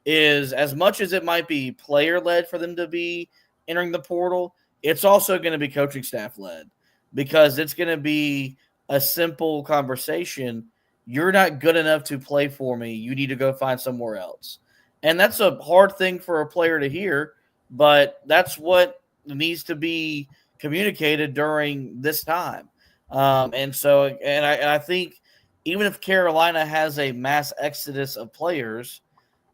D: is, as much as it might be player led for them to be entering the portal, it's also going to be coaching staff led, because it's going to be a simple conversation. You're not good enough to play for me. You need to go find somewhere else. And that's a hard thing for a player to hear, but that's what needs to be communicated during this time. And I think even if Carolina has a mass exodus of players,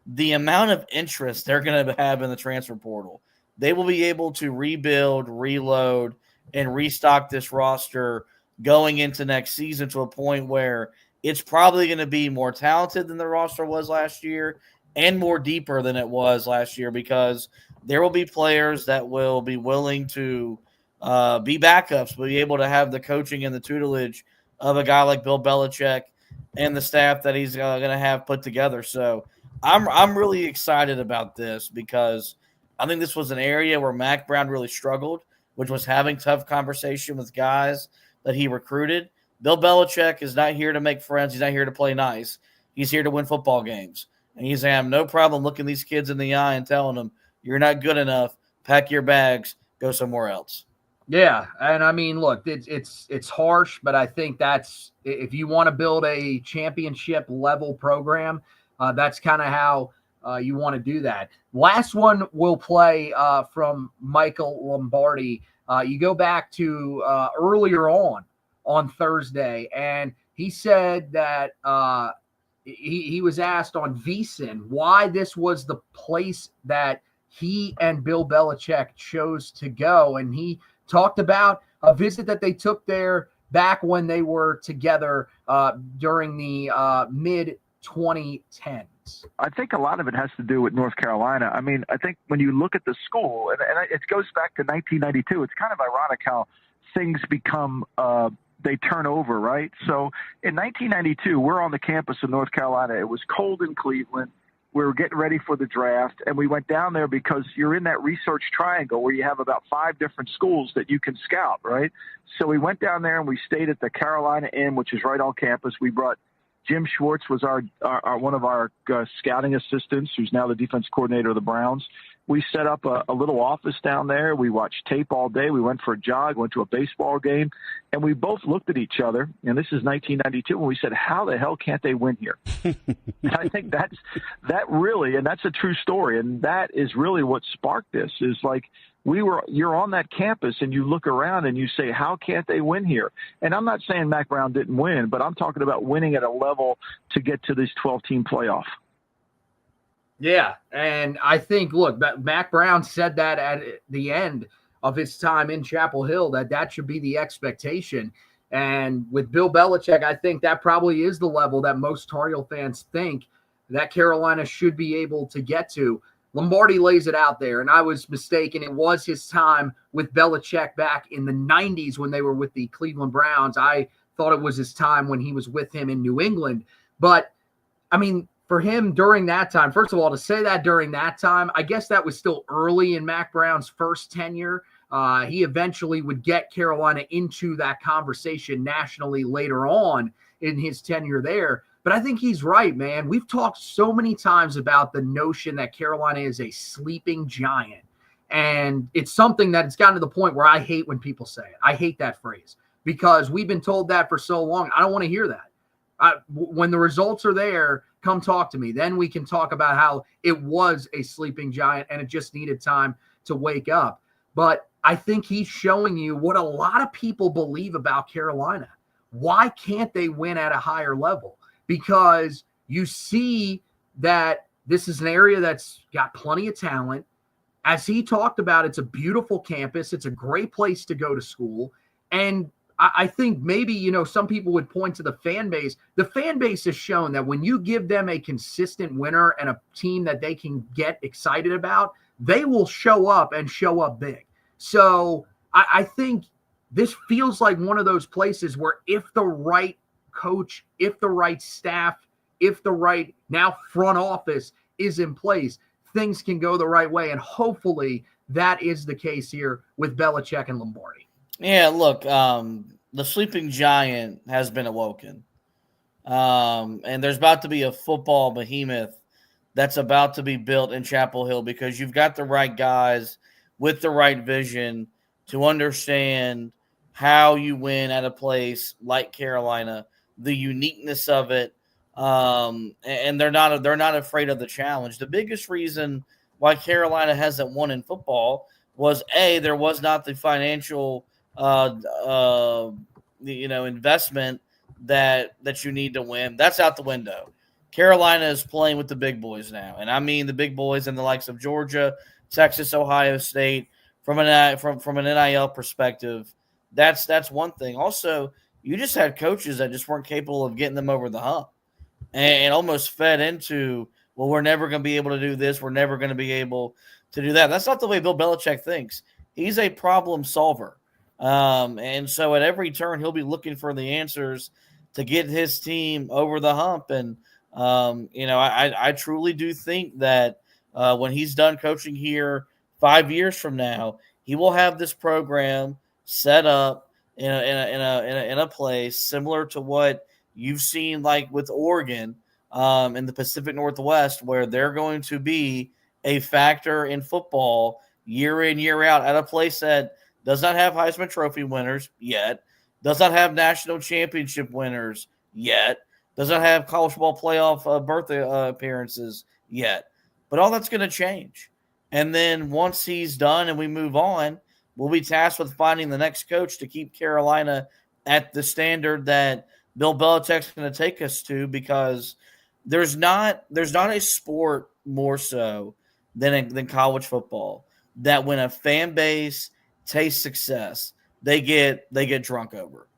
D: the amount of interest they're going to have in the transfer portal, they will be able to rebuild, reload, and restock this roster going into next season to a point where it's probably going to be more talented than the roster was last year and more deeper than it was last year, because there will be players that will be willing to be backups, but be able to have the coaching and the tutelage of a guy like Bill Belichick and the staff that he's going to have put together. So I'm really excited about this, because I think this was an area where Mac Brown really struggled, which was having tough conversation with guys that he recruited. Bill Belichick is not here to make friends. He's not here to play nice. He's here to win football games. And he's having no problem looking these kids in the eye and telling them, you're not good enough. Pack your bags. Go somewhere else.
C: Yeah, and I mean, look, it's harsh, but I think that's, if you want to build a championship level program, that's kind of how you want to do that. Last one we'll play from Michael Lombardi. You go back to earlier on Thursday, and he said that he was asked on VSiN why this was the place that he and Bill Belichick chose to go, and he talked about a visit that they took there back when they were together during the mid-2010s.
J: I think a lot of it has to do with North Carolina. I mean, I think when you look at the school, and it goes back to 1992, it's kind of ironic how things become they turn over, right? So in 1992, we're on the campus of North Carolina. It was cold in Cleveland. We were getting ready for the draft, and we went down there because you're in that research triangle where you have about 5 different schools that you can scout, right? So we went down there and we stayed at the Carolina Inn, which is right on campus. We brought Jim Schwartz was our one of our scouting assistants, who's now the defense coordinator of the Browns. We set up a little office down there. We watched tape all day. We went for a jog, went to a baseball game, and we both looked at each other, and this is 1992, and we said, how the hell can't they win here? And I think that really, and that's a true story, and that is really what sparked this, is like you're on that campus, and you look around, and you say, how can't they win here? And I'm not saying Mac Brown didn't win, but I'm talking about winning at a level to get to this 12-team playoff.
C: Yeah, and I think, look, Mac Brown said that at the end of his time in Chapel Hill, that should be the expectation. And with Bill Belichick, I think that probably is the level that most Tar Heel fans think that Carolina should be able to get to. Lombardi lays it out there, and I was mistaken. It was his time with Belichick back in the 90s when they were with the Cleveland Browns. I thought it was his time when he was with him in New England. But, I mean, for him during that time, first of all, to say that during that time, I guess that was still early in Mac Brown's first tenure. He eventually would get Carolina into that conversation nationally later on in his tenure there. But I think he's right, man. We've talked so many times about the notion that Carolina is a sleeping giant. And it's something that it's gotten to the point where I hate when people say it. I hate that phrase because we've been told that for so long. I don't want to hear that. When the results are there, come talk to me. Then we can talk about how it was a sleeping giant and it just needed time to wake up. But I think he's showing you what a lot of people believe about Carolina. Why can't they win at a higher level? Because you see that this is an area that's got plenty of talent. As he talked about, it's a beautiful campus. It's a great place to go to school. And I think maybe, some people would point to the fan base. The fan base has shown that when you give them a consistent winner and a team that they can get excited about, they will show up and show up big. So I think this feels like one of those places where if the right coach, if the right staff, if the right now front office is in place, things can go the right way. And hopefully that is the case here with Belichick and Lombardi.
D: Yeah, look, the sleeping giant has been awoken. And there's about to be a football behemoth that's about to be built in Chapel Hill because you've got the right guys with the right vision to understand how you win at a place like Carolina, the uniqueness of it, and they're not afraid of the challenge. The biggest reason why Carolina hasn't won in football was there was not the financial investment that you need to win. That's out the window. Carolina is playing with the big boys now, and I mean the big boys in the likes of Georgia, Texas, Ohio State. From an NIL perspective, that's one thing. Also, you just had coaches that just weren't capable of getting them over the hump, and almost fed into, well, we're never going to be able to do this. We're never going to be able to do that. That's not the way Bill Belichick thinks. He's a problem solver, and so at every turn he'll be looking for the answers to get his team over the hump. And I truly do think that when he's done coaching here 5 years from now, he will have this program set up in a place similar to what you've seen, like with Oregon in the Pacific Northwest, where they're going to be a factor in football year in, year out, at a place that does not have Heisman Trophy winners yet, does not have national championship winners yet, does not have college football playoff berth appearances yet. But all that's going to change. And then once he's done and we move on, we'll be tasked with finding the next coach to keep Carolina at the standard that Bill Belichick's going to take us to, because there's not a sport more so than college football that when a fan base tastes success, they get drunk over.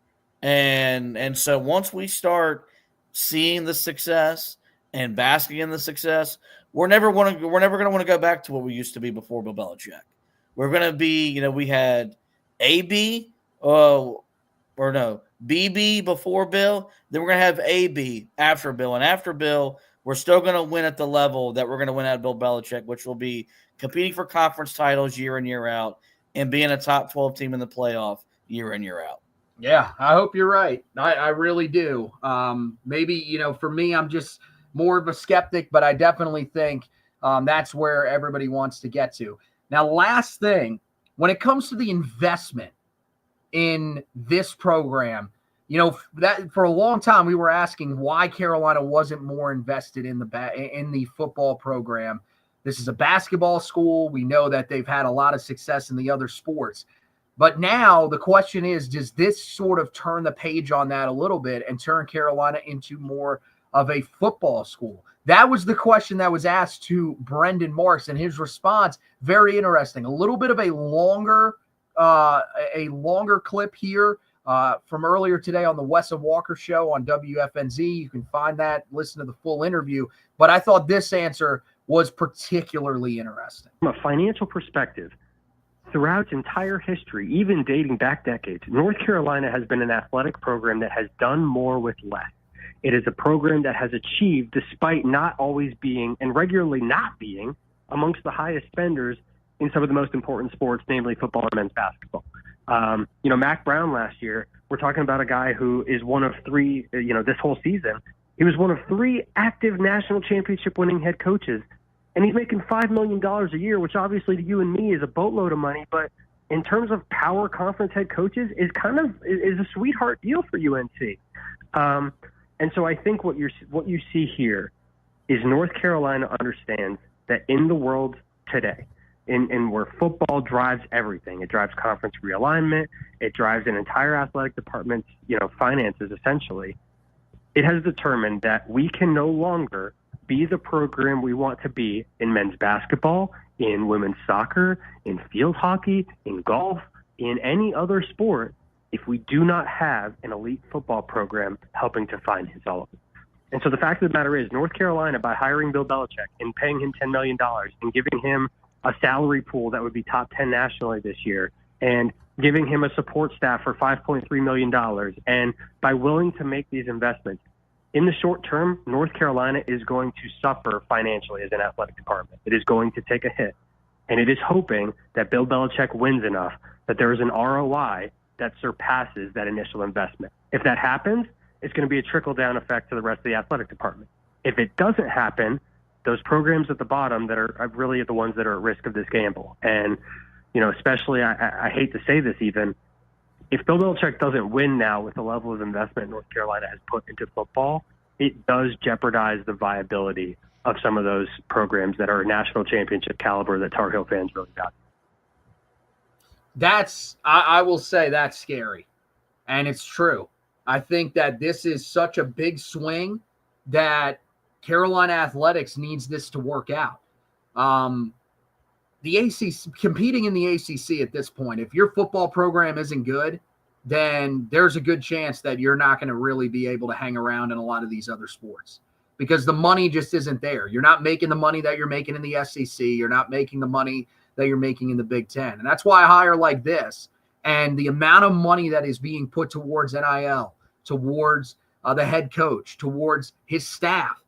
D: And so once we start seeing the success and basking in the success, we're never going to want to go back to what we used to be before Bill Belichick. We're going to be, we had BB before Bill, then we're going to have AB after Bill. And after Bill, we're still going to win at the level that we're going to win at Bill Belichick, which will be competing for conference titles year in, year out, and being a top 12 team in the playoff year in, year out.
C: Yeah, I hope you're right. I really do. Maybe, for me, I'm just more of a skeptic, but I definitely think that's where everybody wants to get to. Now, last thing, when it comes to the investment in this program, that for a long time we were asking why Carolina wasn't more invested in the football program. This is a basketball school. We know that they've had a lot of success in the other sports. But now the question is, does this sort of turn the page on that a little bit and turn Carolina into more of a football school? That was the question that was asked to Brendan Marks, and his response, very interesting. A little bit of a longer clip here from earlier today on the Wes and Walker show on WFNZ. You can find that, listen to the full interview. But I thought this answer was particularly interesting.
K: From a financial perspective, throughout its entire history, even dating back decades, North Carolina has been an athletic program that has done more with less. It is a program that has achieved, despite not always being and regularly not being amongst the highest spenders in some of the most important sports, namely football and men's basketball. Mac Brown last year, we're talking about a guy who is one of three, this whole season, he was one of three active national championship winning head coaches. And he's making $5 million a year, which obviously to you and me is a boatload of money. But in terms of power conference head coaches, is a sweetheart deal for UNC. And so I think what you see here is North Carolina understands that in the world today, in where football drives everything, it drives conference realignment, it drives an entire athletic department's finances essentially. It has determined that we can no longer be the program we want to be in men's basketball, in women's soccer, in field hockey, in golf, in any other sport, if we do not have an elite football program helping to finance all of it. And so the fact of the matter is, North Carolina, by hiring Bill Belichick and paying him $10 million and giving him a salary pool that would be top 10 nationally this year, and giving him a support staff for $5.3 million, and by willing to make these investments, in the short term, North Carolina is going to suffer financially as an athletic department. It is going to take a hit. And it is hoping that Bill Belichick wins enough that there is an ROI that surpasses that initial investment. If that happens, it's going to be a trickle-down effect to the rest of the athletic department. If it doesn't happen, those programs at the bottom that are really the ones that are at risk of this gamble. And, especially, I hate to say this even, if Bill Belichick doesn't win now with the level of investment North Carolina has put into football, it does jeopardize the viability of some of those programs that are national championship caliber that Tar Heel fans really got.
C: I will say that's scary. And it's true. I think that this is such a big swing that Carolina Athletics needs this to work out. The ACC, competing in the ACC at this point, if your football program isn't good, then there's a good chance that you're not going to really be able to hang around in a lot of these other sports because the money just isn't there. You're not making the money that you're making in the SEC. You're not making the money that you're making in the Big Ten. And that's why a hire like this and the amount of money that is being put towards NIL, towards the head coach, towards his staff,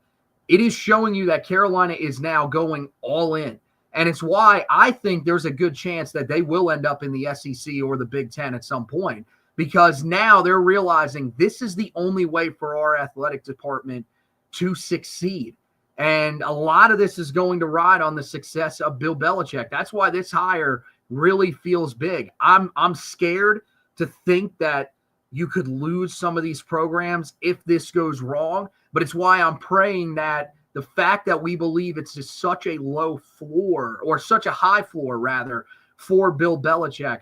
C: it is showing you that Carolina is now going all in. And it's why I think there's a good chance that they will end up in the SEC or the Big Ten at some point, because now they're realizing this is the only way for our athletic department to succeed. And a lot of this is going to ride on the success of Bill Belichick. That's why this hire really feels big. I'm scared to think that you could lose some of these programs if this goes wrong, but it's why I'm praying that the fact that we believe it's just such a low floor, or such a high floor rather, for Bill Belichick,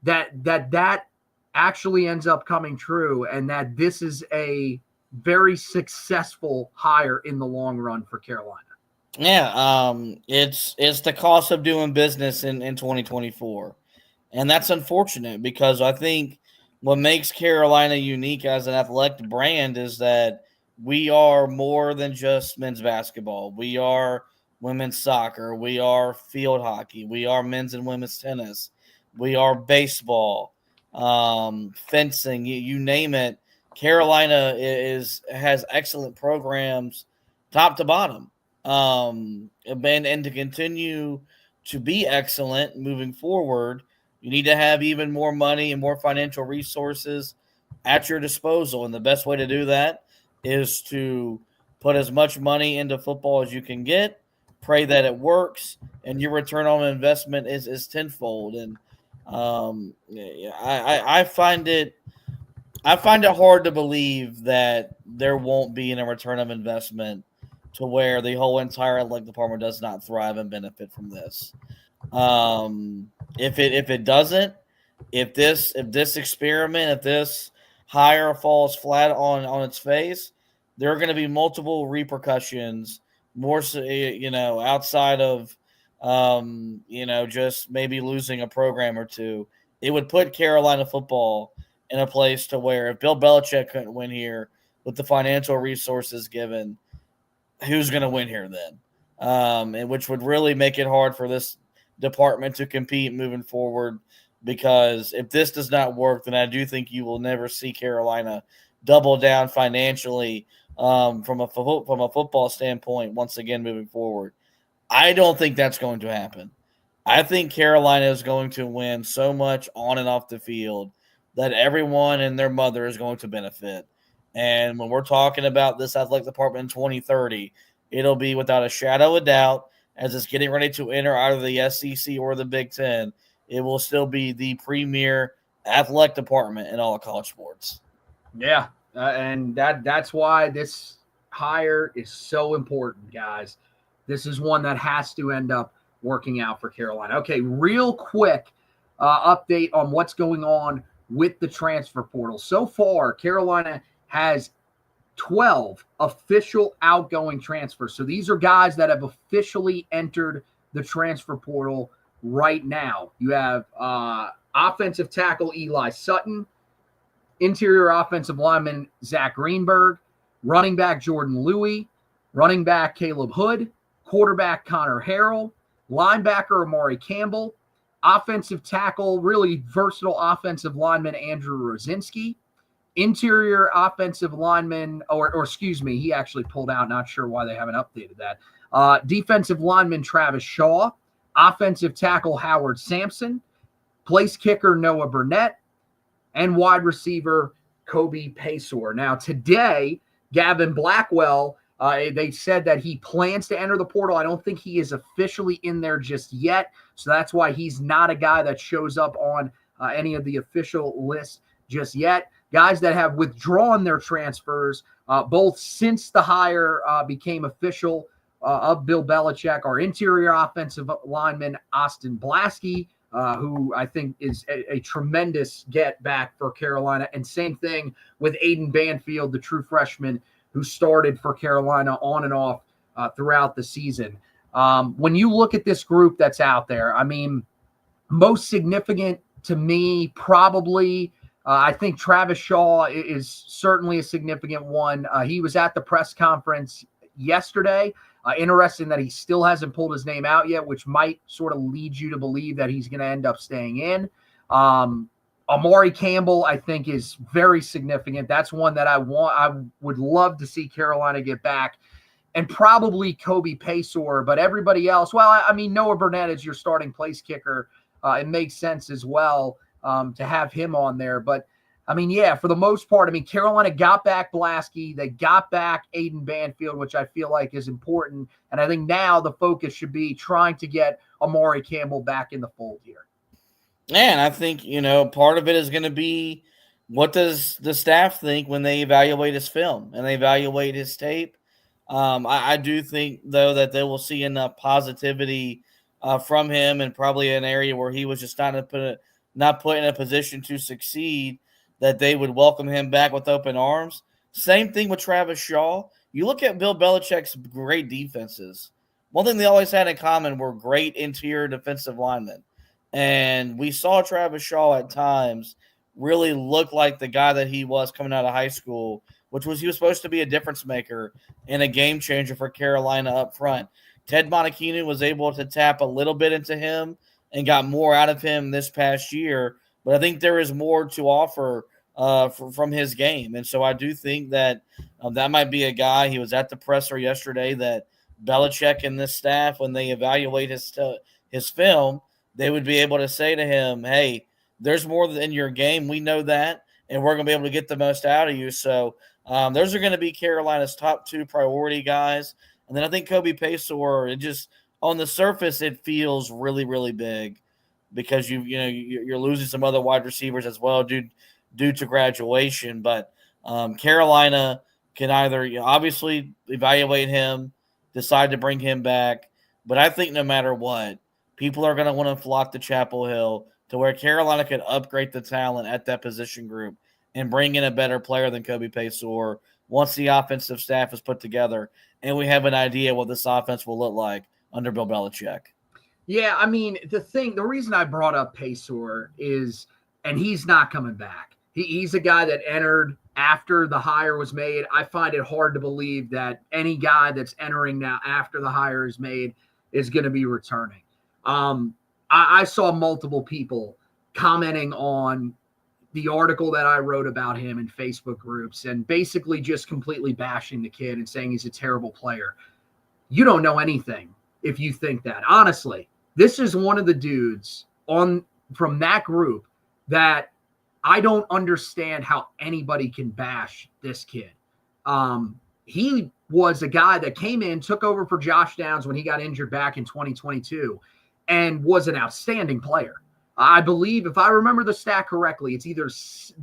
C: that actually ends up coming true, and that this is a very successful hire in the long run for Carolina.
D: Yeah, it's the cost of doing business in 2024. And that's unfortunate because I think what makes Carolina unique as an athletic brand is that we are more than just men's basketball. We are women's soccer. We are field hockey. We are men's and women's tennis. We are baseball, fencing, you name it. Carolina has excellent programs top to bottom. And to continue to be excellent moving forward, you need to have even more money and more financial resources at your disposal. And the best way to do that is to put as much money into football as you can get, pray that it works, and your return on investment is tenfold. And I find it hard to believe that there won't be a return of investment to where the whole entire athletic department does not thrive and benefit from this. If it doesn't, if this experiment, if this hire falls flat on its face, there are going to be multiple repercussions, more so, outside of just maybe losing a program or two. It would put Carolina football in a place to where if Bill Belichick couldn't win here with the financial resources given, who's going to win here then? And which would really make it hard for this department to compete moving forward, because if this does not work, then I do think you will never see Carolina double down financially from a football standpoint once again moving forward. I don't think that's going to happen. I think Carolina is going to win so much on and off the field that everyone and their mother is going to benefit. And when we're talking about this athletic department in 2030, it'll be without a shadow of doubt, as it's getting ready to enter either the SEC or the Big Ten, it will still be the premier athletic department in all of college sports.
C: Yeah, and that's why this hire is so important, guys. This is one that has to end up working out for Carolina. Okay, real quick update on what's going on with the transfer portal. So far, Carolina has 12 official outgoing transfers. So these are guys that have officially entered the transfer portal right now. You have offensive tackle Eli Sutton, interior offensive lineman Zach Greenberg, running back Jordan Louis, running back Caleb Hood, quarterback Connor Harrell, linebacker Amari Campbell, offensive tackle, really versatile offensive lineman Andrew Rosinski, interior offensive lineman, or excuse me, he actually pulled out. Not sure why they haven't updated that. Defensive lineman Travis Shaw, offensive tackle Howard Sampson, place kicker Noah Burnett, and wide receiver Kobe Paysor. Now today, Gavin Blackwell, they said that he plans to enter the portal. I don't think he is officially in there just yet, so that's why he's not a guy that shows up on any of the official lists just yet. Guys that have withdrawn their transfers, both since the hire became official of Bill Belichick, are interior offensive lineman Austin Blasky, who I think is a tremendous get back for Carolina. And same thing with Aiden Banfield, the true freshman who started for Carolina on and off throughout the season. When you look at this group that's out there, I mean, most significant to me, probably, I think Travis Shaw is certainly a significant one. He was at the press conference yesterday. Interesting that he still hasn't pulled his name out yet, which might sort of lead you to believe that he's going to end up staying in. Amari Campbell, I think, is very significant. That's one that I would love to see Carolina get back. And probably Kobe Paysor, but everybody else, well, I mean, Noah Burnett is your starting place kicker. It makes sense as well to have him on there. But, I mean, yeah, for the most part, I mean, Carolina got back Blasky. They got back Aiden Banfield, which I feel like is important. And I think now the focus should be trying to get Amari Campbell back in the fold here.
D: And I think, part of it is going to be, what does the staff think when they evaluate his film and they evaluate his tape? I do think, though, that they will see enough positivity from him, and probably an area where he was just not put in a position to succeed, that they would welcome him back with open arms. Same thing with Travis Shaw. You look at Bill Belichick's great defenses. One thing they always had in common were great interior defensive linemen. And we saw Travis Shaw at times really look like the guy that he was coming out of high school, which was he was supposed to be a difference maker and a game changer for Carolina up front. Ted Monachino was able to tap a little bit into him and got more out of him this past year. But I think there is more to offer from his game. And so I do think that that might be a guy. He was at the presser yesterday that Belichick and this staff, when they evaluate his film, they would be able to say to him, hey, there's more in your game. We know that, and we're going to be able to get the most out of you. So those are going to be Carolina's top two priority guys. And then I think Kobe Paysor, it just on the surface, it feels really, really big because you're losing some other wide receivers as well due to graduation. But Carolina can either obviously evaluate him, decide to bring him back. But I think no matter what, people are going to want to flock to Chapel Hill to where Carolina could upgrade the talent at that position group and bring in a better player than Kobe Paysor once the offensive staff is put together and we have an idea what this offense will look like under Bill Belichick.
C: Yeah, I mean, the reason I brought up Paysor is, and he's not coming back. He's a guy that entered after the hire was made. I find it hard to believe that any guy that's entering now after the hire is made is going to be returning. I saw multiple people commenting on the article that I wrote about him in Facebook groups and basically just completely bashing the kid and saying he's a terrible player. You don't know anything if you think that. Honestly, this is one of the dudes from that group that I don't understand how anybody can bash this kid. He was a guy that came in, took over for Josh Downs when he got injured back in 2022, and was an outstanding player. I believe, if I remember the stat correctly, it's either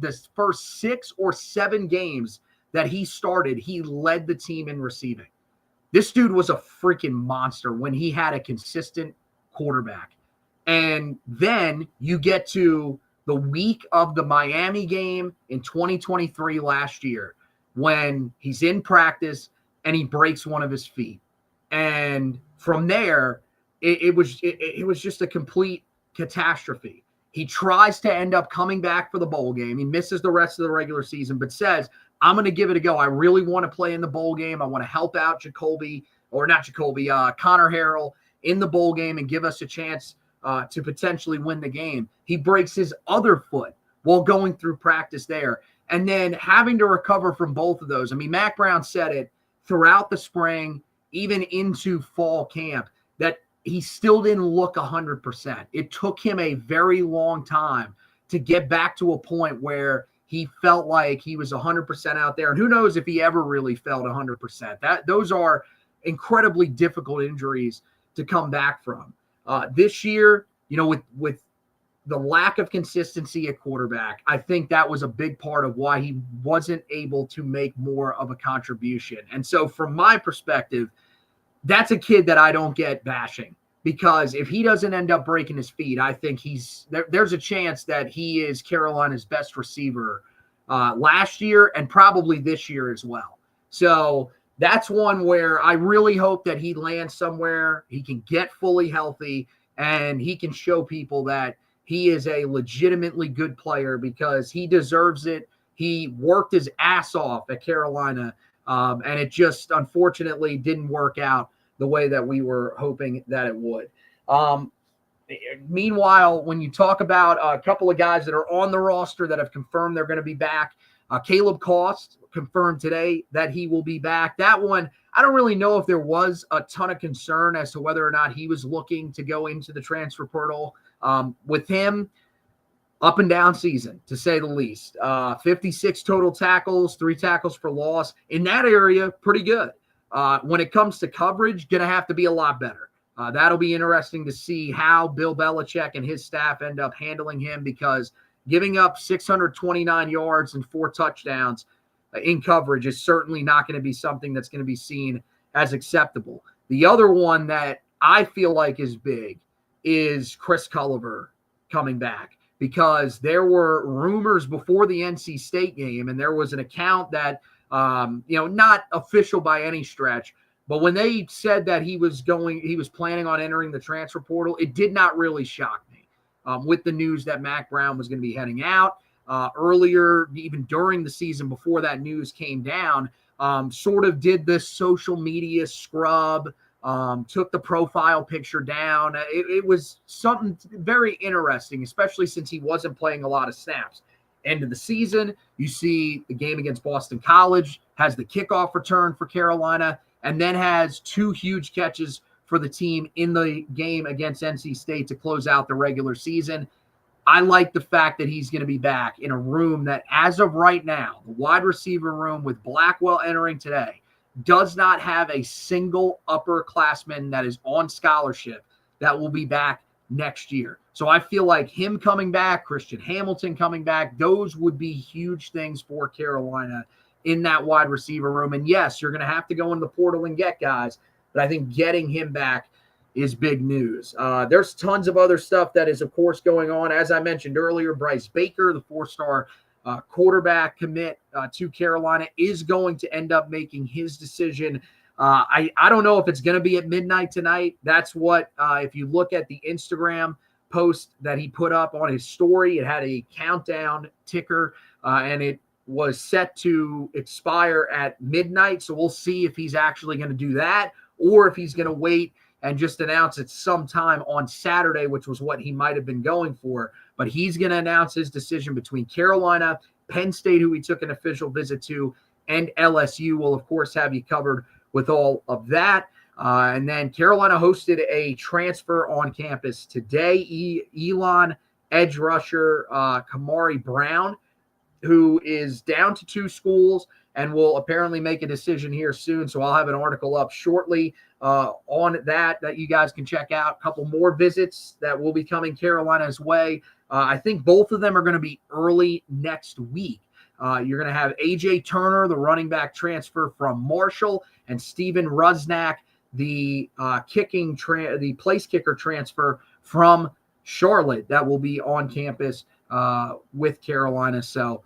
C: the first 6 or 7 games that he started, he led the team in receiving. This dude was a freaking monster when he had a consistent quarterback. And then you get to the week of the Miami game in 2023 last year when he's in practice and he breaks one of his feet. And from there, it was just a complete catastrophe. He tries to end up coming back for the bowl game. He misses the rest of the regular season, but says, I'm going to give it a go. I really want to play in the bowl game. I want to help out Connor Harrell in the bowl game and give us a chance to potentially win the game. He breaks his other foot while going through practice there. And then having to recover from both of those. I mean, Mac Brown said it throughout the spring, even into fall camp, that he still didn't look 100%. It took him a very long time to get back to a point where he felt like he was 100% out there. And who knows if he ever really felt 100%. Those are incredibly difficult injuries to come back from. This year, with the lack of consistency at quarterback, I think that was a big part of why he wasn't able to make more of a contribution. And so from my perspective, that's a kid that I don't get bashing, because if he doesn't end up breaking his feet, I think there's a chance that he is Carolina's best receiver last year and probably this year as well. So that's one where I really hope that he lands somewhere, he can get fully healthy, and he can show people that he is a legitimately good player, because he deserves it. He worked his ass off at Carolina, and it just unfortunately didn't work out the way that we were hoping that it would. Meanwhile, when you talk about a couple of guys that are on the roster that have confirmed they're going to be back, Caleb Cost confirmed today that he will be back. That one, I don't really know if there was a ton of concern as to whether or not he was looking to go into the transfer portal. With him, up and down season, to say the least. 56 total tackles, 3 tackles for loss. In that area, pretty good. When it comes to coverage, going to have to be a lot better. That'll be interesting to see how Bill Belichick and his staff end up handling him, because giving up 629 yards and 4 touchdowns in coverage is certainly not going to be something that's going to be seen as acceptable. The other one that I feel like is big is Chris Culliver coming back, because there were rumors before the NC State game, and there was an account that, not official by any stretch, but when they said that he was planning on entering the transfer portal, it did not really shock me. With the news that Mac Brown was going to be heading out earlier, even during the season before that news came down, sort of did this social media scrub, took the profile picture down. It was something very interesting, especially since he wasn't playing a lot of snaps. End of the season, you see the game against Boston College, has the kickoff return for Carolina, and then has 2 huge catches for the team in the game against NC State to close out the regular season. I like the fact that he's going to be back in a room that, as of right now, the wide receiver room with Blackwell entering today, does not have a single upperclassman that is on scholarship that will be back next year. So I feel like him coming back, Christian Hamilton coming back, those would be huge things for Carolina in that wide receiver room. And yes, you're going to have to go in the portal and get guys, but I think getting him back is big news. There's tons of other stuff that is, of course, going on. As I mentioned earlier, Bryce Baker, the 4-star quarterback commit to Carolina, is going to end up making his decision. I don't know if it's going to be at midnight tonight. That's what, if you look at the Instagram post that he put up on his story, it had a countdown ticker and it was set to expire at midnight. So we'll see if he's actually going to do that or if he's going to wait and just announce it sometime on Saturday, which was what he might have been going for. But he's going to announce his decision between Carolina, Penn State, who he took an official visit to, and LSU. Will, of course, have you covered with all of that. And then Carolina hosted a transfer on campus today. Elon edge rusher Kamari Brown, who is down to 2 schools and will apparently make a decision here soon. So I'll have an article up shortly on that you guys can check out. A couple more visits that will be coming Carolina's way. I think both of them are going to be early next week. You're going to have A.J. Turner, the running back transfer from Marshall, and Steven Rusnak, the place kicker transfer from Charlotte, that will be on campus with Carolina. So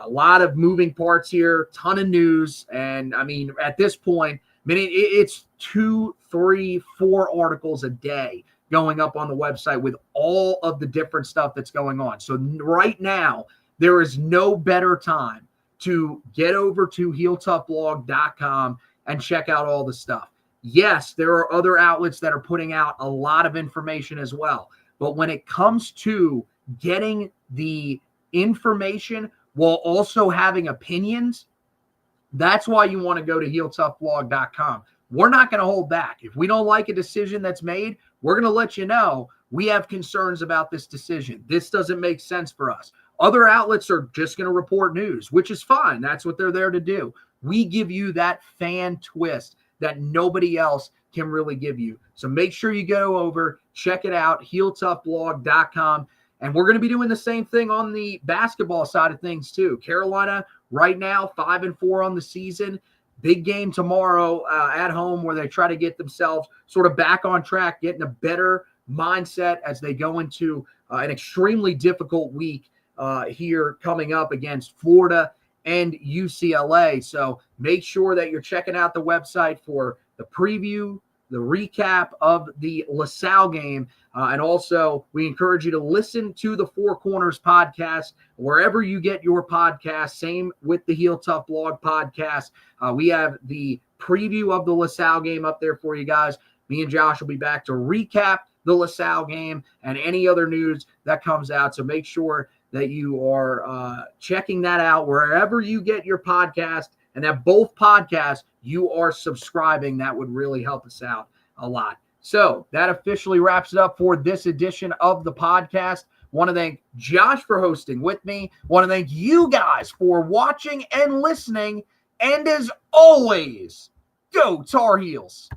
C: a lot of moving parts here, ton of news. And I mean, at this point, it's 2, 3, 4 articles a day going up on the website with all of the different stuff that's going on. So right now, there is no better time to get over to HeelToughBlog.com and check out all the stuff. Yes, there are other outlets that are putting out a lot of information as well. But when it comes to getting the information while also having opinions, that's why you want to go to HeelToughBlog.com. We're not going to hold back. If we don't like a decision that's made, we're going to let you know we have concerns about this decision. This doesn't make sense for us. Other outlets are just going to report news, which is fine. That's what they're there to do. We give you that fan twist that nobody else can really give you. So make sure you go over, check it out, HeelToughBlog.com. And we're going to be doing the same thing on the basketball side of things too. Carolina right now 5-4 on the season. Big game tomorrow at home where they try to get themselves sort of back on track, getting a better mindset as they go into an extremely difficult week here coming up against Florida and UCLA. So make sure that you're checking out the website for the preview, the recap of the LaSalle game. And also, we encourage you to listen to the Four Corners podcast wherever you get your podcast. Same with the Heel Tough Blog podcast. We have the preview of the LaSalle game up there for you guys. Me and Josh will be back to recap the LaSalle game and any other news that comes out. So make sure that you are checking that out wherever you get your podcast, and that both podcasts you are subscribing. That would really help us out a lot. So that officially wraps it up for this edition of the podcast. Want to thank Josh for hosting with me. Want to thank you guys for watching and listening. And as always, go Tar Heels.